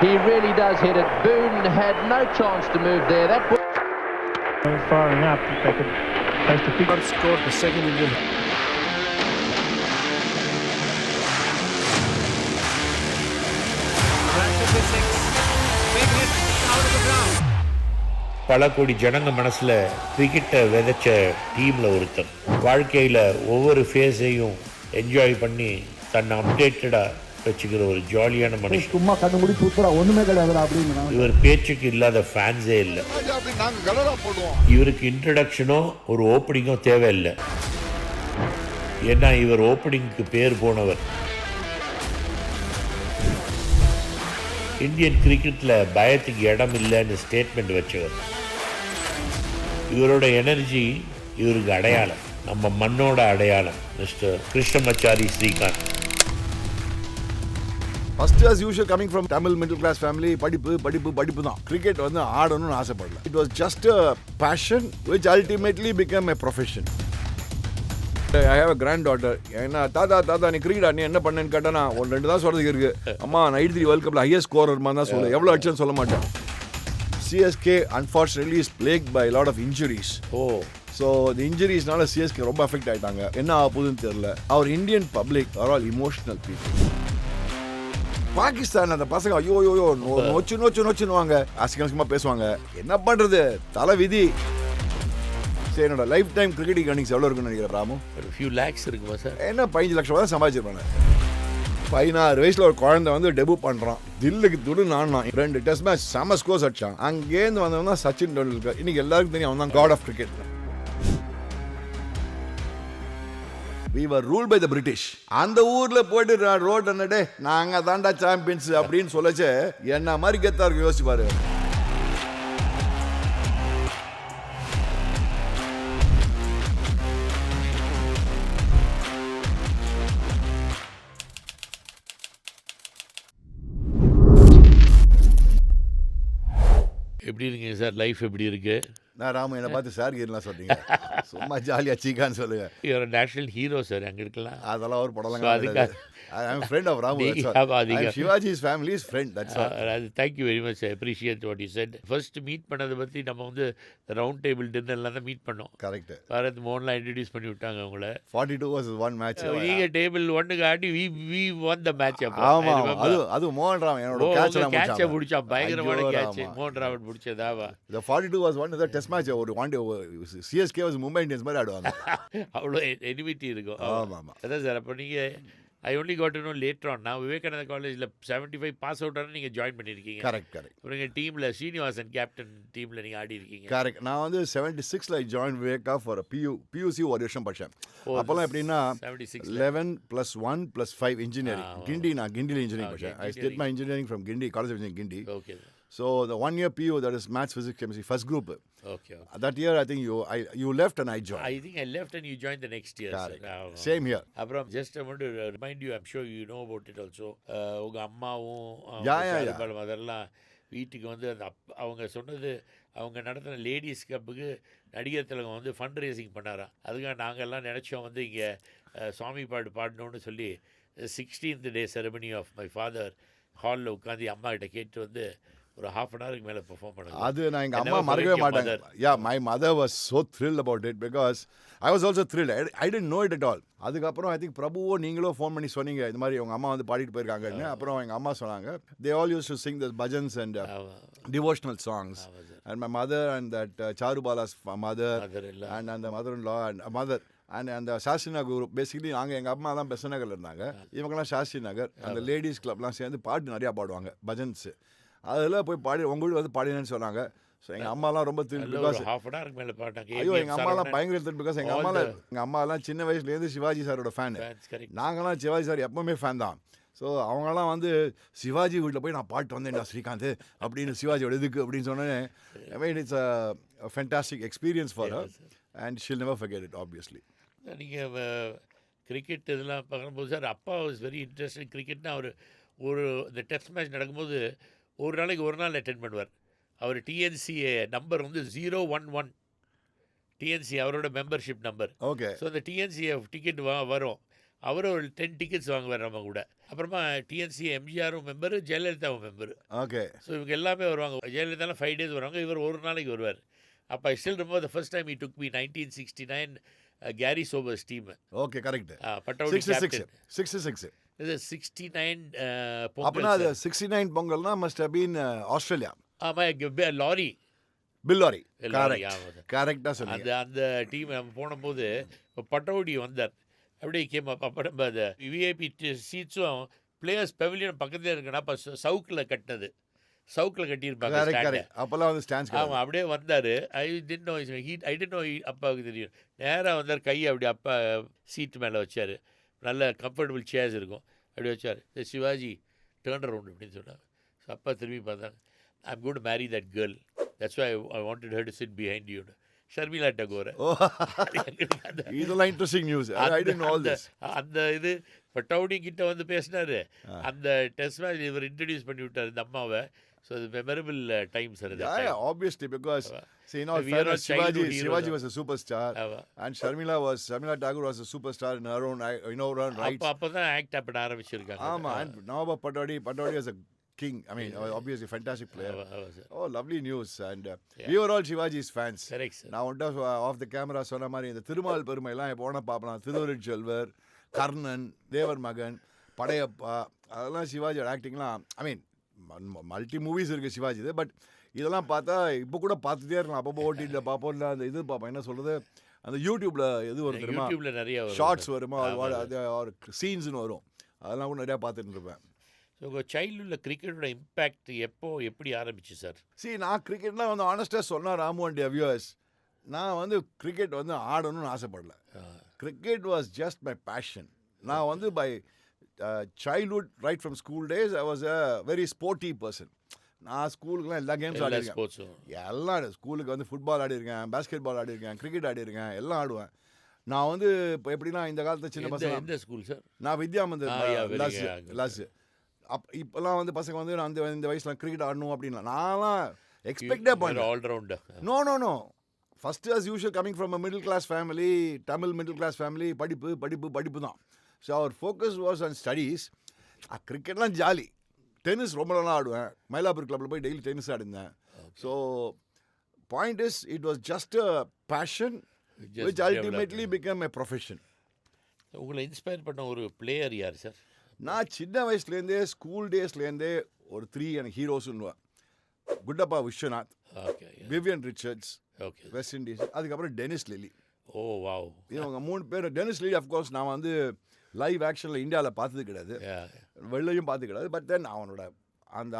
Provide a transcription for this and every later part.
He really does hit it. Boone had no chance to move there. That firing up, if they could post a big scored the second Indian. பல கோடி ஜனங்க மனசுல கிரிக்கெட்டை விதைச்ச டீம்ல ஒருத்தர். வாழ்க்கையில ஒவ்வொரு ஃபேஸையும் என்ஜாய் பண்ணி தன்னை அப்டேட்டடா வச்சுக்கிற ஒரு ஜாலியான மனுஷன். சும்மா கண்ணு மூடி தூக்குறா ஒண்ணுமே கிடையாதுடா அப்படின்னு. இவர் பேச்சுக்கு இல்லாத ஃபேன்ஸே இல்லை. இவருக்கு இன்ட்ரடக்ஷனோ ஒரு ஓப்பனிங்கோ தேவையில்லை. ஏன்னா இவர் ஓப்பனிங்க்கு பேர் போனவர். இந்தியன் கிரிக்கெட்டில் பயத்துக்கு இடம் இல்லைன்னு ஸ்டேட்மெண்ட் வச்சவர். இவரோட எனர்ஜி இவருக்கு அடையாளம், நம்ம மண்ணோட அடையாளம். Mister Krishnamachari Srikanth. First as usual coming from Tamil middle class family, படிப்பு தான். கிரிக்கெட் வந்து ஆடணும்னு ஆசைப்படல. It was just a passion which ultimately became a profession. I have a granddaughter. என்ன தாத்தா நீ கிரிக்கெட் நீ என்ன பண்ணேன்னு கேட்டா ஒரு ரெண்டு தான் சொல்றதுக்கு இருக்கு. அம்மா 93 வேர்ல்ட் கப்ல ஹையஸ்ட் ஸ்கோரர் தான் சொல்ல. எவ்வளவு அடிச்சேன்னு சொல்ல மாட்டேன். CSK unfortunately is plagued by a lot of injuries. So the injuriesனால CSK ரொம்ப அஃபெக்ட் ஆயிட்டாங்க. என்ன ஆகுதுன்னு தெரியல. Our Indian public are all emotional people. Pakistan அந்த பசங்க ஐயோ நோச்சுவாங்க, அசிங்கமா பேசுவாங்க. என்ன பண்றது, தலை விதி. சரி, என்னோட லைஃப் டைம் கிரிக்கெட் கர்னிங்ஸ் எவ்வளோ இருக்குன்னு நினைக்கிறேன் ராமு? ஒரு ஃபியூ லேக்ஸ் இருக்குமா சார்? என்ன 15 லட்சம் தான் சம்பாதிச்சிருப்பாங்க. 16 வயசுல ஒரு குழந்தை வந்து டெபு பண்றான். தில்லுக்கு துடு நான் 2 டெஸ்ட் மேட்ச் செம ஸ்கோர்ஸ் அடிச்சான். அங்கேருந்து வந்தவன் தான் சச்சின் டெண்டுல்கர். இன்னைக்கு எல்லாருக்கும் தெரியும் அவன் தான் god of cricket. We were ruled by the British. அந்த ஊர்ல போயிட்டு ரோட் என்னடே நாங்க தாண்டா சாம்பியன்ஸ் அப்படின்னு சொல்லச்சே என்ன மாதிரி கெத்தா இருக்கு யோசிச்சு பாரு. எப்படி இருக்கீங்க சார்? லைஃப் எப்படி இருக்கு? நான் ராமு என்னை பார்த்து சார் கீரெலாம் சொல்றீங்க. சும்மா ஜாலியா சீக்கான்னு சொல்லுங்க. இவர் நேஷனல் ஹீரோ சார். அங்கே இருக்கலாம். அதெல்லாம் ஒரு படம். I am a friend of Ramu. Shivaji's family's friend. That's all. Thank you very much. I appreciate what you said. First meet பண்ணதை பற்றி நம்ம வந்து ரவுண்ட் டேபிள் டின்னர்லாம் தான் மீட் பண்ணோம். கரெக்ட். பாரத் மோகன்லாம் இன்ட்ரடியூஸ் பண்ணி விட்டாங்க அவங்கள. 42 versus 1 மேட்ச். நீங்க டேபிள் 1க்கு ஆடி we won the match. ஆமா, அது மோகன் ராவ் என்னோட கேட்ச் முடிச்சா. பயங்கரமான கேட்ச் மோகன் Rao முடிச்சதாவா. The 42 was one of the test match. ஒரு one day CSK was Mumbai Indians மாதிரி ஆடுவாங்க. அவ்வளோ எனிமிட்டி இருக்கும். ஆமா. அதான் சார். அப்போ நீங்க I only got to know later on. நான் விவேகானந்தா காலேஜில் 75 பாஸ் அவுட் ஆனால் நீங்கள் ஜாயின் பண்ணியிருக்கீங்க. கரெக்ட். அப்புறம் எங்கள் டீமில் ஸ்ரீனிவாசன் கேப்டன் டீமில் நீங்கள் ஆடி இருக்கீங்க. கரெக்ட். நான் வந்து 76ல ஜாயின் விவேகா ஃபார் பியூசி ஒரு வருஷம் படித்தேன். அப்போல்லாம் எப்படின்னா 11 + 1 + 5 இன்ஜினியரிங். கிண்டியில் இன்ஜினியரிங் படித்தேன். I did my engineering from Gindi, College of Engineering Gindi. Okay. So the 1 year PU, that is maths, physics, chemistry, first group. Okay. That year I think you left and I joined. I think I left and you joined the next year. Same here. அப்புறம் just I want to remind you, I'm sure you know about it also. உங்க அம்மாவும் அதெல்லாம் வீட்டுக்கு வந்து அவங்க சொன்னது, அவங்க நடத்தின லேடிஸ் கப்புக்கு நடிகர் திலகம் வந்து ஃபண்ட் ரேசிங் பண்ணாராம். அதுக்காக நாங்கள்லாம் நினச்சோம் வந்து இங்கே சுவாமி பாட்டு பாடணும்னு சொல்லி 16th day ceremony of my father ஹாலில் உட்காந்து அம்மா கிட்ட கேட்டு வந்து ஒரு half an hourக்கு மேலே பெர்ஃபார்ம் பண்ணாங்க. அது நான் எங்கள் அம்மா மறக்கவே மாட்டாங்க. Yeah, my mother was so thrilled about it because I was also thrilled. I didn't know it at all. அதுக்கப்புறம் ஐ திங்க் பிரபுவோ நீங்களோ ஃபோன் பண்ணி சொன்னீங்க இந்த மாதிரி உங்கள் அம்மா வந்து பாடிட்டு போயிருக்காங்கன்னு. அப்புறம் எங்கள் அம்மா சொன்னாங்க they all used to sing the bhajans and devotional songs. And my mother and that Charubala's mother and the mother-in-law and mother and அந்த சாஸ்திரி நகர் பேசிக்கலி நாங்கள் எங்கள் அம்மா தான் பெசன் நகரில் இருந்தாங்க. இவங்கெல்லாம் சாஸ்திரி நகர் அந்த லேடிஸ் கிளப்லாம் சேர்ந்து பாட்டு நிறையா பாடுவாங்க, பஜன்ஸு. அதில் போய் பாடி உங்கள் வீடு வந்து பாடினேன்னு சொன்னாங்க. ஸோ எங்கள் அம்மாலாம் ரொம்ப திரும்பி பிகாஸ் ஐயோ எங்கள் அம்மாலாம் பயங்கர திரும்பி பிகாஸ் எங்கள் அம்மாலாம் சின்ன வயசுலேருந்து சிவாஜி சாரோட ஃபேன். நாங்களாம் சிவாஜி சார் எப்போவுமே ஃபேன் தான். ஸோ அவங்களாம் வந்து சிவாஜி வீட்டில் போய் நான் பாட்டு வந்தேன்டா ஸ்ரீகாந்த் அப்படின்னு சிவாஜியோட இதுக்கு அப்படின்னு சொன்னேன். I mean it's a fantastic experience for her and she'll never forget it obviously. நீங்கள் கிரிக்கெட் இதெல்லாம் பார்க்கும்போது சார் அப்பா வாஸ் வெரி இன்ட்ரெஸ்டட் கிரிக்கெட்னா ஒரு இந்த டெஸ்ட் மேட்ச் நடக்கும்போது ஒரு நாளைக்கு ஒரு நாள் அட்டென்ட் பண்ணுவார். அவர் டிஎன்சிஏ நம்பர் வந்து 011 டிஎன்சி அவரோட மெம்பர்ஷிப் நம்பர். ஓகே. ஸோ அந்த டிஎன்சிஏ டிக்கெட் வரும். அவர் ஒரு 10 டிக்கெட்ஸ் வாங்குவார் நம்ம கூட. அப்புறமா டிஎன்சி எம்ஜிஆரும் மெம்பரு, ஜெயலலிதாவும் மெம்பரு. ஓகே. ஸோ இவங்க எல்லாமே வருவாங்க. ஜெயலலிதாலாம் 5 days வருவாங்க, இவர் ஒரு நாளைக்கு வருவார். அப்போ I still remember the first time he took me 1969 Garry Sobers team. Okay correct. Pataudi 66 captain. 66. இது 69 அப்பனா அது பொங்கல். 69 பொங்கல்னா மஸ்ட் ஹவ் பீன் ஆஸ்திரேலியா. ஆமாம், லாரி. பில்லாரி. Lawry, correct. ஆமாம் சார். கரெக்டா சொன்னீங்க. அந்த டீம் நம்ம போனபோது இப்போ பட்டவுடி வந்தார். அப்படியே கேம் அப்போ நம்ம அந்த விஐபி சீட்ஸும் பிளேயர்ஸ் பெவிலியன் பக்கத்தில் இருக்குன்னா அப்போ சவுக்கில் கட்டினது. சவுக்கில் கட்டியிருப்பாங்க கரெக்ட் ஸ்டாண்டை. கரெக்ட். அப்பலாம் வந்து ஸ்டாண்ட்ஸ் ஆமாம், அப்படியே வந்தார். ஐ டிட் நோ அப்பாவுக்கு தெரியும். நேராக வந்தார், கையை அப்படி அப்பா சீட்டு மேலே வச்சார். நல்ல கம்ஃபர்டபுள் சேர்ஸ் இருக்கும், அப்படி வச்சார். சிவாஜி டேர்ன் அரவுண்ட் அப்படின்னு சொன்னாங்க. ஸோ அப்பா திரும்பி பார்த்தாங்க. I'm going to marry that girl, that's why I wanted her to sit behind you. Sharmila Tagore. இதெல்லாம் interesting news. I didn't know all this. அந்த இது பட்டவுடி கிட்ட வந்து பேசினாரு. அந்த டெஸ்ட் மேட்ச் இவர் இன்ட்ரடியூஸ் பண்ணி விட்டார் இந்த அம்மாவை. ஸோ அது memorable time sir. Yeah, obviously, because see, in all We are fairness, all childhood Shivaji heroes. was a superstar, and Sharmila Tagore was a superstar in her own right. அப்போ தான் act பண்ண ஆரம்பிச்சிருக்காங்க. Ama, and Nawab Patodi was a king. I mean, obviously, fantastic player. Oh, lovely news. And we were all Shivaji's fans. Correct, sir. நான் வந்துட்டு off the camera சொன்ன மாதிரி இந்த திருமால் பெருமைலாம் போனால் பார்க்கலாம். திருவருட் செல்வர், கர்ணன், தேவர் மகன், படையப்பா, அதெல்லாம் சிவாஜியோட ஆக்டிங்லாம் ஐ மீன் மல்டி மூவிஸ் இருக்குது சிவாஜி. பட் இதெல்லாம் பார்த்தா இப்போ கூட பார்த்துட்டே இருக்கலாம். அப்பப்போ ஓடிடியில் பார்ப்போம், இல்லை அந்த இது பார்ப்போம். என்ன சொல்கிறது, அந்த யூடியூப்பில் எது வரும் தெரியுமா, யூடியூப்ல நிறைய ஷார்ட்ஸ் வருமா, அது ஒரு சீன்ஸ்னு வரும். அதெல்லாம் கூட நிறையா பார்த்துட்டு இருப்பேன். ஸோ உங்கள் சைல்டுஹுட்டில் கிரிக்கெட்டோட இம்பேக்ட் எப்படி ஆரம்பிச்சு சார்? நான் கிரிக்கெட்லாம் வந்து ஆனஸ்டாக சொன்னால் ராமு அண்ட் வியூவர்ஸ், நான் வந்து கிரிக்கெட் வந்து ஆடணும்னு ஆசைப்படல. Cricket was just my passion. நான் வந்து by childhood, right from school days, I was a very sporty person. நான் ஸ்கூலுக்குலாம் எல்லா கேம்ஸ் ஆடிருக்கேன். ஸ்போர்ட்ஸும் எல்லாம் ஸ்கூலுக்கு வந்து ஃபுட்பால் ஆடிருக்கேன், பேஸ்கெட் பால் ஆடிருக்கேன், கிரிக்கெட் ஆடிருக்கேன், எல்லாம் ஆடுவேன். நான் வந்து இப்போ எப்படின்னா இந்த காலத்து சின்ன பசங்க, எந்த ஸ்கூல் சார்? நான் வித்யாமந்தர் very லாஸ். இப்போல்லாம் வந்து பசங்க வந்து நான் இந்த வயசில் கிரிக்கெட் ஆடணும் அப்படின்லாம் நான்லாம் எக்ஸ்பெக்டே பண்ணேன். All rounder. No first as usual coming from a middle class family, Tamil middle class family, படிப்பு தான். ஸோ அவர் ஃபோக்கஸ் வாஸ் ஆன் ஸ்டடீஸ். கிரிக்கெட்லாம் ஜாலி. டென்னிஸ் ரொம்ப நல்லா ஆடுவேன். மயிலாப்பூர் கிளப்பில் போய் டெய்லி டென்னிஸ் ஆடிருந்தேன். So point is it was just a passion which ultimately become a profession. உங்களை இன்ஸ்பயர் பண்ண ஒரு பிளேயர் யார் சார்? நான் சின்ன வயசுலேருந்தே ஸ்கூல் டேஸ்லேருந்தே ஒரு 3 எனக்கு ஹீரோஸ்ன்னுவேன். Gundappa Viswanath, Vivian Richards, West Indies, அதுக்கப்புறம் டெனிஸ் லில்லி. Oh wow. இவங்க 3 பேர். டெனிஸ் லில்லி அஃப்கோர்ஸ் நான் வந்து லைவ் ஆக்ஷனில் இந்தியாவில் பார்த்தது கிடையாது, வெளிலையும் பார்த்தது கிடையாது. பட் தென் அவனோட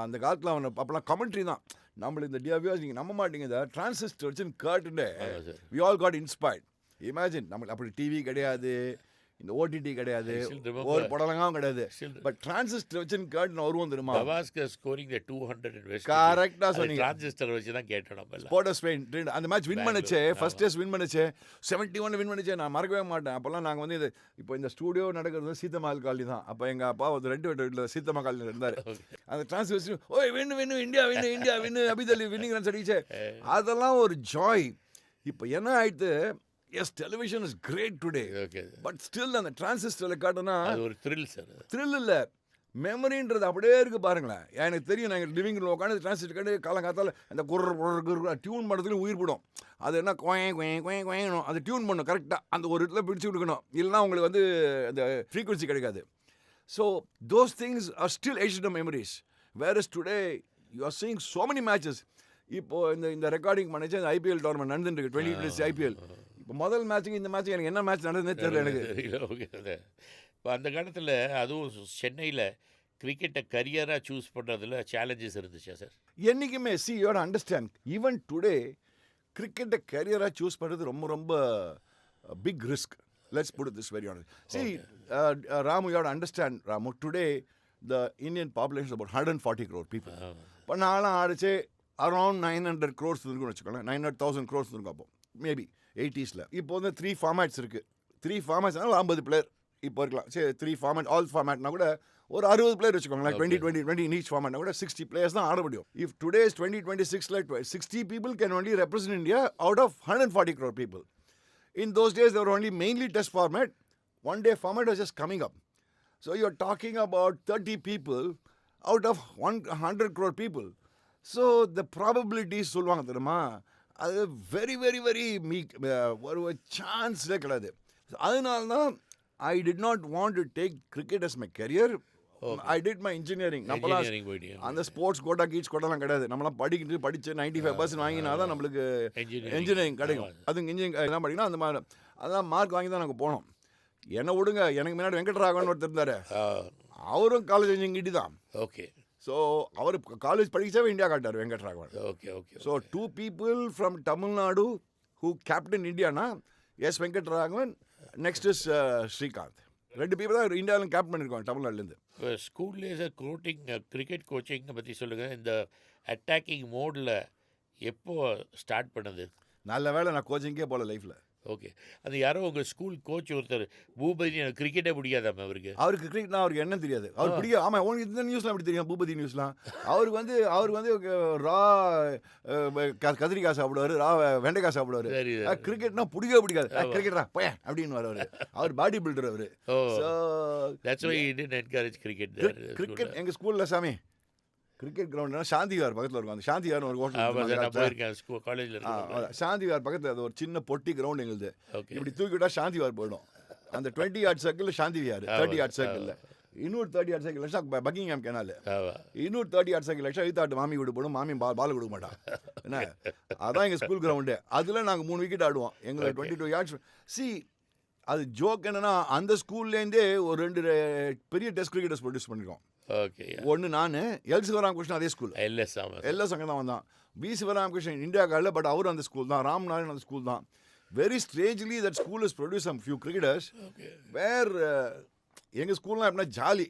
அந்த காலத்தில் அவனை அப்போலாம் கமெண்ட்ரி தான். நம்மளுக்கு இந்த டிஆர்வியாஸ் நீங்கள் நம்ப மாட்டீங்க, இந்த டிரான்சிஸ்டர் வச்சுன்னு கேட்டுட்டு we all got inspired. Imagine, நம்மளுக்கு அப்படி டிவி கிடையாது, இந்த ஓடிடி கிடையாது, ஒரு படலங்காவும் கிடையாது. பட் டிரான்சிஸ்டர் வச்சுன்னு கேட்டு நான் வருவோம் தெரியுமா. Gavaskar scoring 200 in West. கரெக்டாக சொன்னீங்க. டிரான்சிஸ்டர் வச்சு தான் கேட்டோம் நம்ம எல்லாம். ஸ்போர்ட்டஸ் ஸ்பெயின் அந்த மேட்ச் வின் பண்ணுச்சே, ஃபர்ஸ்ட் டேஸ் வின் பண்ணுச்சே, 71 வின் பண்ணுச்சே. நான் மறக்கவே மாட்டேன். அப்போல்லாம் நாங்கள் வந்து இப்போ இந்த ஸ்டூடியோ நடக்கிறது சீத்தமஹால் காலனி தான். அப்போ எங்கள் அப்பா ஒரு 2 வீட்டில் சீத்தமஹால் காலனியில் இருந்தார். அந்த டிரான்ஸ்ஃபர் ஓய் வின்னு இந்தியா வின்னு அபிதலி வின்னிங் ரன்ஸ் அடிச்சே. அதெல்லாம் ஒரு ஜாய். இப்போ என்ன ஆயிடுத்து, yes television is great today, but still அந்த டிரான்சிஸ்டரில் காட்டுனா ஒரு த்ரில் சார். த்ரில் இல்லை, மெமரின்றது அப்படியே இருக்குது பாருங்களேன். எனக்கு தெரியும், நாங்கள் லிவிங் ரூமில் உட்காந்து டிரான்சிஸ்டர் காட்டு காலங்காத்தால் அந்த குர்ற டியூன் பண்ணுறதுலையும் உயிர் போடும். அது என்ன கோயணும், அது டியூன் பண்ணும் கரெக்டாக, அந்த ஒரு இடத்துல பிடிச்சி விடுக்கணும், இல்லைனா உங்களுக்கு வந்து அந்த ஃப்ரீக்வன்சி கிடைக்காது. So those things are still aged memories. Where is today you are seeing so many matches. இப்போது இந்த ரெக்கார்டிங் பண்ணிச்சு அந்த ஐபிஎல் டோர்னமெண்ட் நடந்துருக்கு, 2020 ஐபிஎல். இப்போ முதல் மேட்சுக்கு இந்த மேட்ச் எனக்கு என்ன மேட்ச் நடந்ததே தெரியல எனக்கு. இப்போ அந்த காலத்தில் அதுவும் சென்னையில் கிரிக்கெட்டை கரியராக சூஸ் பண்ணுறதுல சேலஞ்சஸ் இருந்துச்சா சார்? என்றைக்குமே see you have to understand, even today கிரிக்கெட்டை கரியராக சூஸ் பண்ணுறது ரொம்ப big risk. Let's put it this very honest. See Ramu, you have to understand Ramu, today the Indian population about 140 crore people. இப்போ நான்லாம் ஆடிச்சு around 900 crores இருக்குன்னு வச்சுக்கோங்களேன், 900,000 crores இருக்கும் அப்போ மேபி 80s. இப்போ வந்து 3 ஃபார்மேட்ஸ் இருக்குது. 3 ஃபார்மேட்ஸ்னால 50 பிளேயர் இப்போ இருக்கலாம். சரி, 3 ஃபார்மேட், ஆல் ஃபார்மேட்னா கூட ஒரு 60 பிளேயர் வச்சுக்கோங்களேன். 20 in each ஃபார்மேட்னா கூட 60 players தான் ஆட முடியும். If today's 2026 60 people can only represent India out of 140 crore people. In those days, they were only mainly test format. one day format was just coming up. So you're talking about 30 people out of 100 crore people. So the probabilities சொல்லுவாங்க தெரியுமா, அது very very very மீக், ஒரு சான்ஸே கிடையாது. அதனால தான் I did not want to take cricket as my career. I did my engineering. Engineering போயிட்டீங்க. அந்த ஸ்போர்ட்ஸ் கோட்டா கீச் கோட்டாலாம் கிடையாது. நம்மளாம் படிச்சு 95% வாங்கினா தான் நம்மளுக்கு இன்ஜினியரிங் கிடைக்கும். அது இன்ஜினியரிங் தான் படிக்கணும். அந்த மாதிரி அதான் மார்க் வாங்கி தான் நாங்கள் போனோம். என்ன விடுங்க, எனக்கு முன்னாடி வெங்கட்ராகவன் ஒருத்தர் இருந்தார். அவரும் காலேஜ் இன்ஜினியரிங் தான். ஓகே. ஸோ அவர் காலேஜ் படிச்சாவே இந்தியா காட்டார் Venkataraghavan. Okay okay. So 2 people from Tamil Nadu who captain இந்தியானா S Venkataraghavan, next is Srikanth. 2 people தான் இந்தியாவில் கேப்டன் பண்ணியிருக்காங்க தமிழ்நாடுலேருந்து. இப்போ ஸ்கூல்லேயே சார் கிரிக்கெட் கோச்சிங் பற்றி சொல்லுங்கள். இந்த அட்டாக்கிங் மோடில் எப்போ ஸ்டார்ட் பண்ணுது? நல்ல வேளை நான் கோச்சிங்கே போகல லைஃப்பில். ஓகே. அது யாரோ உங்கள் ஸ்கூல் கோச் ஒருத்தர் பூபதி, எனக்கு கிரிக்கெட்டே பிடிக்காதாம அவருக்கு. அவருக்கு கிரிக்கெட்னா அவருக்கு என்ன தெரியாது. அவர் பிடிக்கும். ஆமாம், உங்களுக்கு இந்த நியூஸ்லாம் எப்படி தெரியும்? பூபதி நியூஸ்லாம் அவருக்கு வந்து ரா கத்திரிக்காய் சாப்பிடுவார், ரா வெண்டைக்காய் சாப்பிடுவார். சரி. கிரிக்கெட்னா பிடிக்காது. கிரிக்கெட்டா போய் அப்படின்னு வர்றவர். அவர் பாடி பில்டர் அவர். So that's why he didn't encourage cricket. Cricket எங்கள் ஸ்கூலில் சாமி கிரிக்கெட் கிரவுண்ட்னா சாந்திவார் பக்கத்தில் இருக்கும். அந்த சாந்திவார்னு ஒரு போயிருக்கேன் காலேஜில். சாந்திவார் பக்கத்தில் அது ஒரு சின்ன பொட்டி கிரவுண்ட் எங்களுது. ஓகே. இப்படி தூக்கி விட்டா சாந்திவார் போயிடும். அந்த 20 yard சர்க்கிள் சாந்திவியார், 30 yard சர்க்கிளில் இன்னொரு 30 yard சர்க்கிள் லட்சம் பக்கிங்ஹாம் கேனாலு, இன்னொரு 30 yard சர்க்கிள் லட்சம் எழுத்தாட்டு மாமி வீடு போடும். மாமி பால் கொடுக்க மாட்டான். என்ன, அதான் எங்கள் ஸ்கூல் கிரவுண்டு. அதில் நாங்கள் 3 wicket ஆடுவோம். எங்களை 22 yards. அது ஜோக் என்னன்னா, அந்த ஸ்கூல்லேருந்தே ஒரு 2 பெரிய டெஸ்ட் கிரிக்கெட்டர்ஸ் ப்ரொடியூஸ் பண்ணியிருக்கோம். ஓகே. ஒன்று நான், எல் சிவராமகிருஷ்ணன் அதே ஸ்கூல், எல்எஸ் அங்கே தான் வந்தான். பி சிவராமகிருஷ்ணன் இந்தியா காலில், பட் அவரும் அந்த ஸ்கூல் தான். ராம்நாதன் அந்த ஸ்கூல் தான். Very strangely that school is produce some few cricketers where எங்கள் ஸ்கூல்லாம் எப்படின்னா ஜாலி.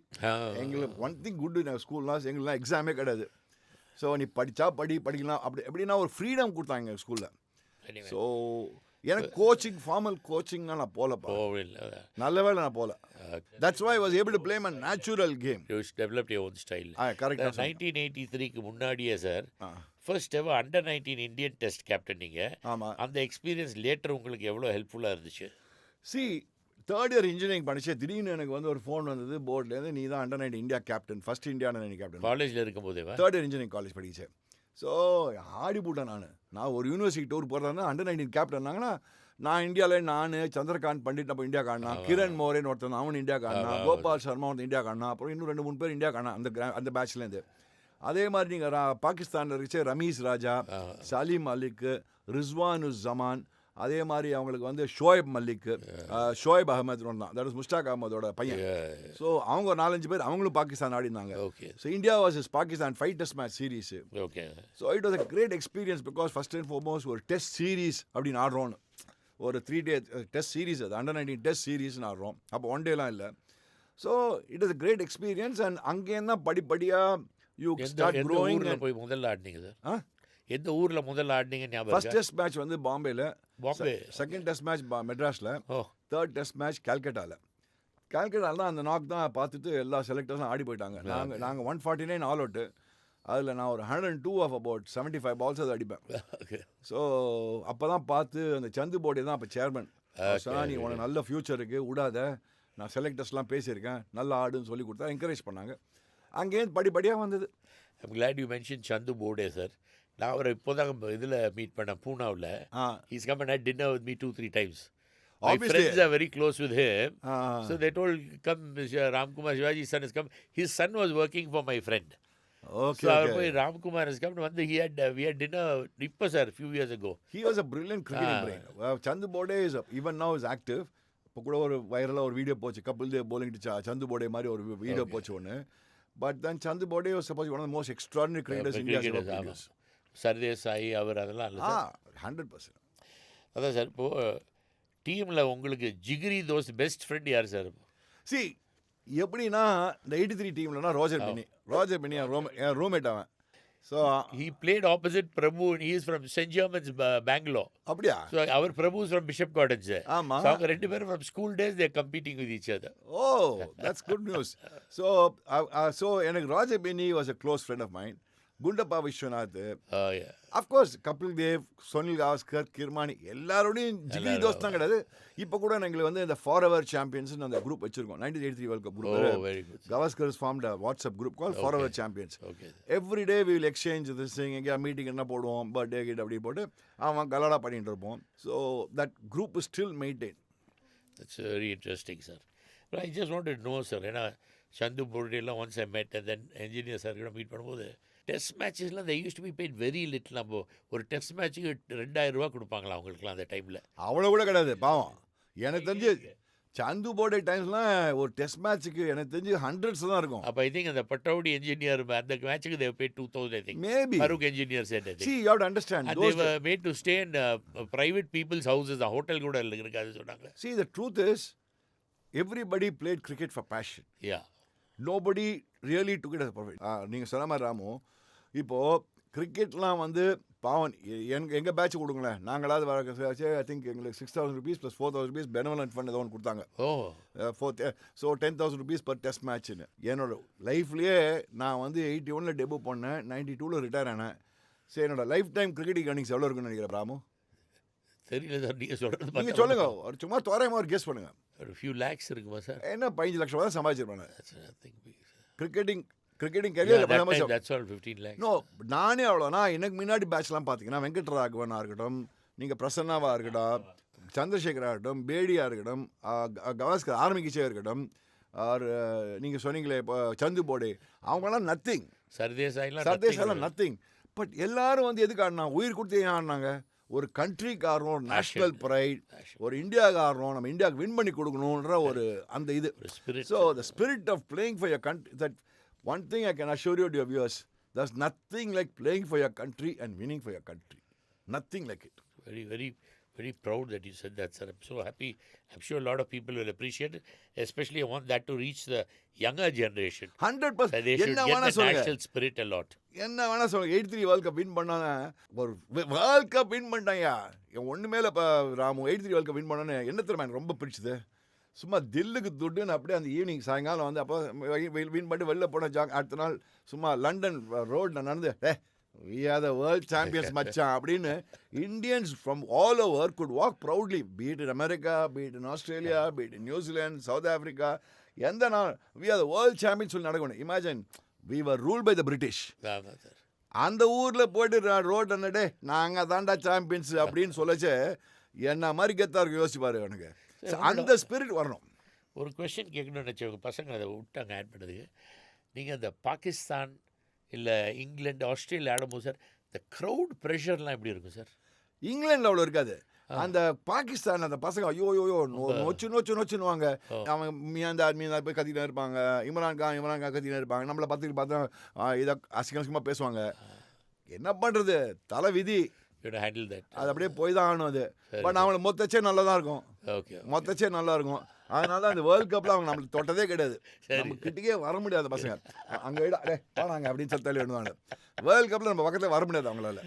எங்களுக்கு ஒன் திங் குட் எங்கள் ஸ்கூல்லாம், எங்களுக்குலாம் எக்ஸாமே கிடையாது. ஸோ நீ படிக்கலாம் அப்படி எப்படின்னா ஒரு ஃப்ரீடம் கொடுத்தாங்க எங்கள் ஸ்கூலில். ஸோ எனக்கு கோச்சிங், ஃபார்மல் கோச்சிங்னா நான் போகலப்பா. நல்ல வேலை நான் போகல. That's why I was able to play my natural game. You developed your own style. Correct. 1983க்கு முன்னாடியே sir first ever under 19 Indian test captain நீங்கள். ஆமாம். அந்த எக்ஸ்பீரியன்ஸ் லேட்டர் உங்களுக்கு எவ்வளோ ஹெல்ப்ஃபுல்லாக இருந்துச்சு? தேர்ட் இயர் இன்ஜினியரிங் படிச்சு திடீர்னு எனக்கு வந்து ஒரு ஃபோன் வந்தது போர்ட்லேருந்து, நீ தான் under 19 India captain, first India under 19 captain. காலேஜில் இருக்கும்போதே? தேர்ட் இயர் இன்ஜினியரிங் காலேஜ் படிச்சேன். ஸோ ஆடி போட்டேன். நான் ஒரு யூனிவர்சிட்டி டூர் போகிறதா அண்டர் 19 கேப்டன்னாங்கன்னா, நான் இந்தியாவில் நான் சந்திரகாந்த் பண்டிட் நம்ம இந்தியா காணா, கிரண் மோரேன்னு ஒருத்தன் அவன் இந்தியா காணா, கோபால் சர்மா ஒருத்தன் இந்தியா காணா, அப்புறம் இன்னும் 2-3 பேர் இந்தியா காணா அந்த பேட்ச்லேருந்து. அதே மாதிரி நீங்கள் பாகிஸ்தானில் இருந்துச்சு ரமீஸ் ராஜா, சலீம் மலிக், ரிஸ்வானுஸ் ஜமான், அதே மாதிரி அவங்களுக்கு வந்து ஷோயப் மல்லிக், ஷோயப் அகமது தான், தட் இஸ் முஸ்டாக் அகமதோட பையன். ஸோ அவங்க ஒரு 4-5 பேர் அவங்களும் பாகிஸ்தான் ஆடினாங்க. So India was Pakistan 5 test match series. So it was a great experience because first and foremost ஒரு டெஸ்ட் சீரீஸ் அப்படின்னு ஆடுறோன்னு, ஒரு 3 day டெஸ்ட் சீரீஸ், அது அண்டர் 19 டெஸ்ட் சீரீஸ்னு ஆடுறோம். அப்போ 1 dayலாம் இல்லை. So it is a great experience. And அங்கேருந்து தான் படிப்படியாக யூ ஸ்டார்ட் க்ரோயிங். போய் முதல்ல ஆடினீங்க சார்? எந்த ஊரில் முதல்ல ஆடினீங்க ஞாபகம்? ஃபர்ஸ்ட் டெஸ்ட் மேட்ச் வந்து பாம்பேல, செகண்ட் டெஸ்ட் மேட்ச் மெட்ராஸில், தேர்ட் டெஸ்ட் மேட்ச் கல்கட்டாவில் தான். அந்த நாக் தான் பார்த்துட்டு எல்லா செலக்டர்ஸும் ஆடி போயிட்டாங்க. நாங்கள் 149 ஆல் அவுட்டு. அதில் நான் ஒரு 102 ஆஃப் அபவுட் 75 balls அதை அடிப்பேன். ஸோ அப்போ தான் பார்த்து அந்த சந்து போர்டே தான் அப்போ சேர்மன் சொன்னா, நீ உனக்கு நல்ல ஃப்யூச்சர் இருக்குது, விடாத, நான் செலக்டர்ஸ்லாம் பேசியிருக்கேன், நல்லா ஆடுன்னு சொல்லி கொடுத்தா என்கரேஜ் பண்ணாங்க. அங்கேருந்து படிப்படியாக வந்தது. I'm glad you mention Sandhu போர்டே sir. நான் அவரை இப்போதான் இதில் மீட் பண்ணேன் பூனாவில். He's come and had dinner with me 2-3 times. My friends are very close with him. So they told, come, Ramkumar Shivaji's son has come. His son was working for my friend. Okay. So our boy Ramkumar has come. We had dinner Rippa sir a few years ago. He was a brilliant cricketing brain. Chandu Bode is even now is active. இப்போ கூட ஒரு வைரலாக ஒரு video போச்சு, Kapil Dev bowling to சந்து போடே மாதிரி ஒரு video போச்சு ஒன்று. But then Chandu Bode was supposed to be one of the most extraordinary cricketers India has ever produced. சர்தேசாயி அவர் அதெல்லாம் இல்லை சார்? 100%. அதான் சார். இப்போது டீமில் உங்களுக்கு ஜிகிரி தோஸ்த் பெஸ்ட் ஃப்ரெண்ட் யார் சார்? எப்படின்னா இந்த 83 டீம்லனா ரோஜர் பெனி என் ரூம்மேட் அவன். So he played opposite Prabhu and he is from St. German's Bangalore. அப்படியா? So our Prabhu is from Bishop Gardens. ஆமாம். So அவங்க 2 பேரும் from school days they are competing with each other. Oh, that's good news. So எனக்கு Roger Binny was a close friend of mine. Gundappa Viswanath, yeah. Of course Kapil Dev, Sunil Gavaskar, Kirmani எல்லாரோடையும் ஜிகிரி தோஸ்த் தான் கிடையாது. இப்போ கூட எங்களுக்கு வந்து இந்த ஃபார் எவர் சாம்பியன்ஸ்னு அந்த குரூப் வச்சிருக்கோம். 1983 world cup Oh, group. very good. Gavaskar has formed a WhatsApp group called For Our Champions. Okay. Every day we will exchange this thing. எங்கேயா மீட்டிங் என்ன போடுவோம், பர்த்டே கிட்ட அப்படி போட்டு அவன் கலடா பண்ணிட்டு இருப்போம். So that group is still maintain. That's very interesting, sir. But I just wanted to know, sir, ஏன்னா சந்து போர்டெல்லாம் once I met and then Engineer sir கூட மீட் பண்ணும்போது டெஸ்ட் மேட்சஸ்லாம் they used to be paid very little. நம்ம ஒரு test மேட்ச்சுக்கு 2000 ரூபா கொடுப்பாங்களா அவங்களுக்குலாம் அந்த டைமில்? அவ்வளோ கூட கிடையாது பாவம். எனக்கு தெரிஞ்சு சந்து போர்டே டைம்ஸ்லாம் ஒரு டெஸ்ட் மேட்ச்சுக்கு எனக்கு தெரிஞ்சு ஹண்ட்ரட்ஸ் தான் இருக்கும். அப்போ ஐ திங்க் அந்த பட்டவுடி என்ஜினியர் அந்த மேட்ச்சுக்கு they paid 2000 I think. Maybe. Farooq engineer said I think. See, you have to understand. And they were made to stay in private people's houses. Hotel கூட இருக்காது சொன்னாங்க. See, the truth is, everybody played cricket for passion. Yeah. Nobody really took it as a profit. நீங்கள் சொன்ன மாதிரி ராமு, இப்போது கிரிக்கெட்லாம் வந்து பாவன் எங்கள் batch கொடுங்களேன், நாங்களாவது வர ஐ திங்க் எங்களுக்கு 6,000 rupees + 4,000 rupees பெனவலன்ட் ஃபண்ட் ஏதோ ஒன்று கொடுத்தாங்க. ஸோ 10,000 rupees per டெஸ்ட் மேட்ச்னு. என்னோட லைஃப்லேயே நான் வந்து 81 டெபு பண்ணேன், 92 ரிட்டையர் ஆனேன். சரி, என்னோட லைஃப் டைம் கிரிக்கெட் earnings எவ்வளோ இருக்குன்னு நினைக்கிறேன் ராமு? தெரியல சார், நீங்கள் சொல்கிறது நீங்கள் சொல்லுங்க, ஒரு சும்மா தோராயமாக ஒரு கெஸ் பண்ணுங்கள். ஒரு ஃபியூ லேக்ஸ் இருக்குமா சார்? என்ன 15 லட்சம் ரூபா சம்பாதிச்சிருப்பாங்க cricketing Yeah, career. that time, that's all 15 lakhs. No, நானே அவ்வளோனா எனக்கு முன்னாடி பேட்ச்லாம் பார்த்தீங்கன்னா வெங்கட்ராகவனாக இருக்கட்டும், நீங்கள் பிரசன்னாவாக இருக்கட்டும், சந்திரசேகராக இருக்கட்டும், பேடியாக இருக்கட்டும், கவாஸ்கர் ஆர்மிகிச்சே இருக்கட்டும், ஆர் நீங்கள் சொன்னீங்களே இப்போ சந்து போடே, அவங்களாம் நத்திங். சர்தேசாலாம் நத்திங். பட் எல்லாரும் வந்து எதுக்கு ஆடினா, உயிர் கொடுத்து ஏன் ஆடினாங்க? ஒரு கண்ட்ரிக்கு ஆடுறோம், ஒரு நேஷ்னல் ப்ரைட், ஒரு இந்தியாவுக்கு ஆடுறோம், நம்ம இந்தியாவுக்கு வின் பண்ணி கொடுக்கணுன்ற ஒரு அந்த இது. So the spirit of playing for your country, that one thing I can assure you, dear viewers, there's nothing like playing for your country and winning for your country. Nothing like it. Very, very, very proud that you said that, sir. I'm so happy. I'm sure a lot of people will appreciate it. Especially I want that to reach the younger generation. 100%. They should get the national spirit a lot. என்ன வேணா சொல்லுங்க. 83 world cup win பண்ணாங்க, ஒரு world cup win பண்ணிட்டாங்க. ஒன்று மேலே இப்போ Ramu 83 world cup win பண்ணோன்னு என்ன தெரியுமா எனக்கு ரொம்ப பிடிச்சது? சும்மா தில்லுக்கு துட்டுன்னு அப்படியே அந்த ஈவினிங் சாயங்காலம் வந்து அப்போ வின் பண்ணி வெளில போன அடுத்த நாள் சும்மா லண்டன் ரோடில் நடந்து we are the world champions மச்சான் அப்படின்னு Indians from all over could walk proudly, be it in America, be it in Australia, be it in New Zealand, South Africa, எந்த நாள் we are the world champions சொல்லி நடக்கணும். Imagine, we were ruled by the British. அந்த ஊரில் போய்ட்டு road அண்ணடே நாங்கள் தாண்டா champions அப்படின்னு சொல்லச்சு என்ன மாதிரி கெத்தாக இருக்கும். யோசிப்பாரு எனக்கு அந்த ஸ்பிரிட் வரணும். ஒரு கொஸ்டின் கேட்கணும்னு நினச்சவங்க பசங்க அதை விட்டாங்க ஆட் பண்ணதுக்கு. நீங்கள் அந்த பாகிஸ்தான் இல்லை இங்கிலாந்து, ஆஸ்திரேலியா ஆடும்போது சார் இந்த க்ரௌட் ப்ரெஷர்லாம் எப்படி இருக்கும் சார்? இங்கிலாண்டில் அவ்வளோ இருக்காது. அந்த பாகிஸ்தான் அந்த பசங்க ஐயோ நொச்சுன்னுவாங்க. அவங்க மீந்தார் போய் கத்திட்டு இருப்பாங்க, இம்ரான் கான் கத்திட்டு இருப்பாங்க. நம்மளை பார்த்தா இதை அசிங்கமாக பேசுவாங்க. என்ன பண்ணுறது, தலை விதி. Handle that. அது அப்படியே போய் தான் ஆகணும் அது. பட் அவங்களுக்கு மொத்தச்சே நல்லா தான் இருக்கும். ஓகே, மொத்தச்சே நல்லா இருக்கும். அதனால தான் அந்த வேர்ல்ட் கப்பில் அவங்க நம்மளுக்கு தொட்டதே கிடையாது. நம்ம கிட்டக்கே வர முடியாது பசங்க. அங்கே வாங்க அப்படின்னு சொல்லி தள்ளி விடுவாங்க. வேர்ல்ட் கப்பில் நம்ம பக்கத்தில் வர முடியாது அவங்களால.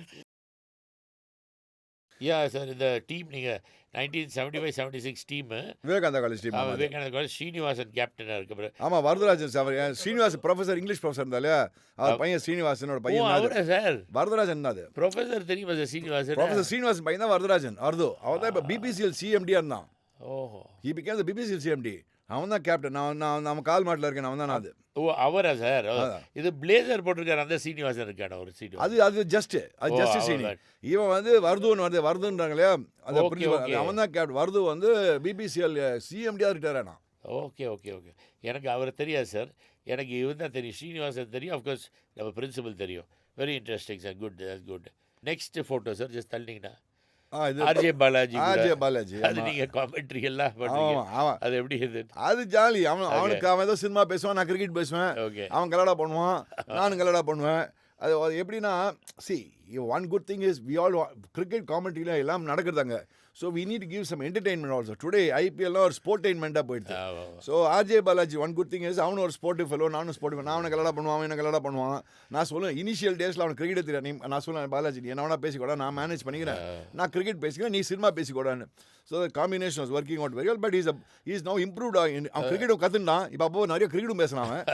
யா சார், இந்த டீம் நீங்கள் 1975-76 team Vivekananda college team. Vivekananda college Srinivasan கேப்டனாக இருக்கு. ஆமாம், Varadarajan sir. Srinivasan professor, English professor இருந்தாலே அவர் பையன் ஸ்ரீனிவாசனோட பையன் சார். வரதராஜன் தான் அது ப்ரொஃபஸர் தெரியுமா சார்? ஸ்ரீனிவாசன் ப்ரொஃபஸர் ஸ்ரீனிவாசன் பையன் தான் வரதராஜன். அவர் தான் இப்போ பிபிசிஎல் சிஎம்டியாக இருந்தான். ஓஹோ, he became the BPCL CMD. அவன் தான் கேப்டன். நான் நம்ம கால் மாட்டில் இருக்கேன், அவன் தான் அது. ஓ, அவரா சார்? இது பிளேசர் போட்டிருக்காரு அந்த சீனிவாசன் இருக்கான ஒரு சீனிவாசன். அது ஜஸ்ட் சீனி. இவன் வந்து வருதுன்றாங்களே அந்த பிரின்சிபல், அவன் தான் கேப்டன். வருது வந்து பிபிசிஎல் சிஎம்டியாக ரிட்டையர் ஆனான். Okay okay okay. எனக்கு அவர் தெரியாது சார். எனக்கு இவன் தான் தெரியும், ஸ்ரீனிவாசன் தெரியும். அஃப்கோர்ஸ் நம்ம பிரின்சிபல் தெரியும். Very interesting sir. Good, that's good. Next photo sir, just தள்ளிங்கன்னா ஆர்ஜே பாலாஜி. அது நீங்கள் காமெண்ட்ரி எல்லாம் பண்ணுவீங்க. அது எப்படி இது? அது ஜாலி. அவனுக்கு அவன் ஏதோ சினிமா பேசுவான், நான் கிரிக்கெட் பேசுவேன். அவன் கலடா பண்ணுவான், நானும் கலடா பண்ணுவேன். அது எப்படின்னா, see one good thing is we all cricket காமெண்ட்ரியில் எல்லாம் நடக்குதாங்க. So we need to give some entertainment also. Today ஐபிஎல்லாம் ஒரு ஸ்போர்டெயின்மெண்ட்டாக போயிடுது. So RJ Balaji one good thing is அவனு ஒரு ஸ்போர்ட்டிவ் ஃபெலோ, நானும் ஸ்போர்ட்டிவ். நான் அவனை கலடா பண்ணுவான், அவன் என்ன கலடா பண்ணுவான். நான் சொல்லுவேன் இனிஷியல் டேஸில் அவனுக்கு கிரிக்கெட் தெரியாது. நான் சொல்லுவேன் பாலாஜி நீ என்ன வேணா பேசிக்கூடா, நான் மேனேஜ் பண்ணிக்கிறேன், நான் கிரிக்கெட் பேசிக்கிறேன், நீ சினிமா பேசிக்கூடான்னு. So combination was working out very well. But is no improved. அவன் கிரிக்கெட்டும் கற்றுண்டான். இப்போ அப்போ நிறைய கிரிக்கெட்டும் பேசுனான் அவன்.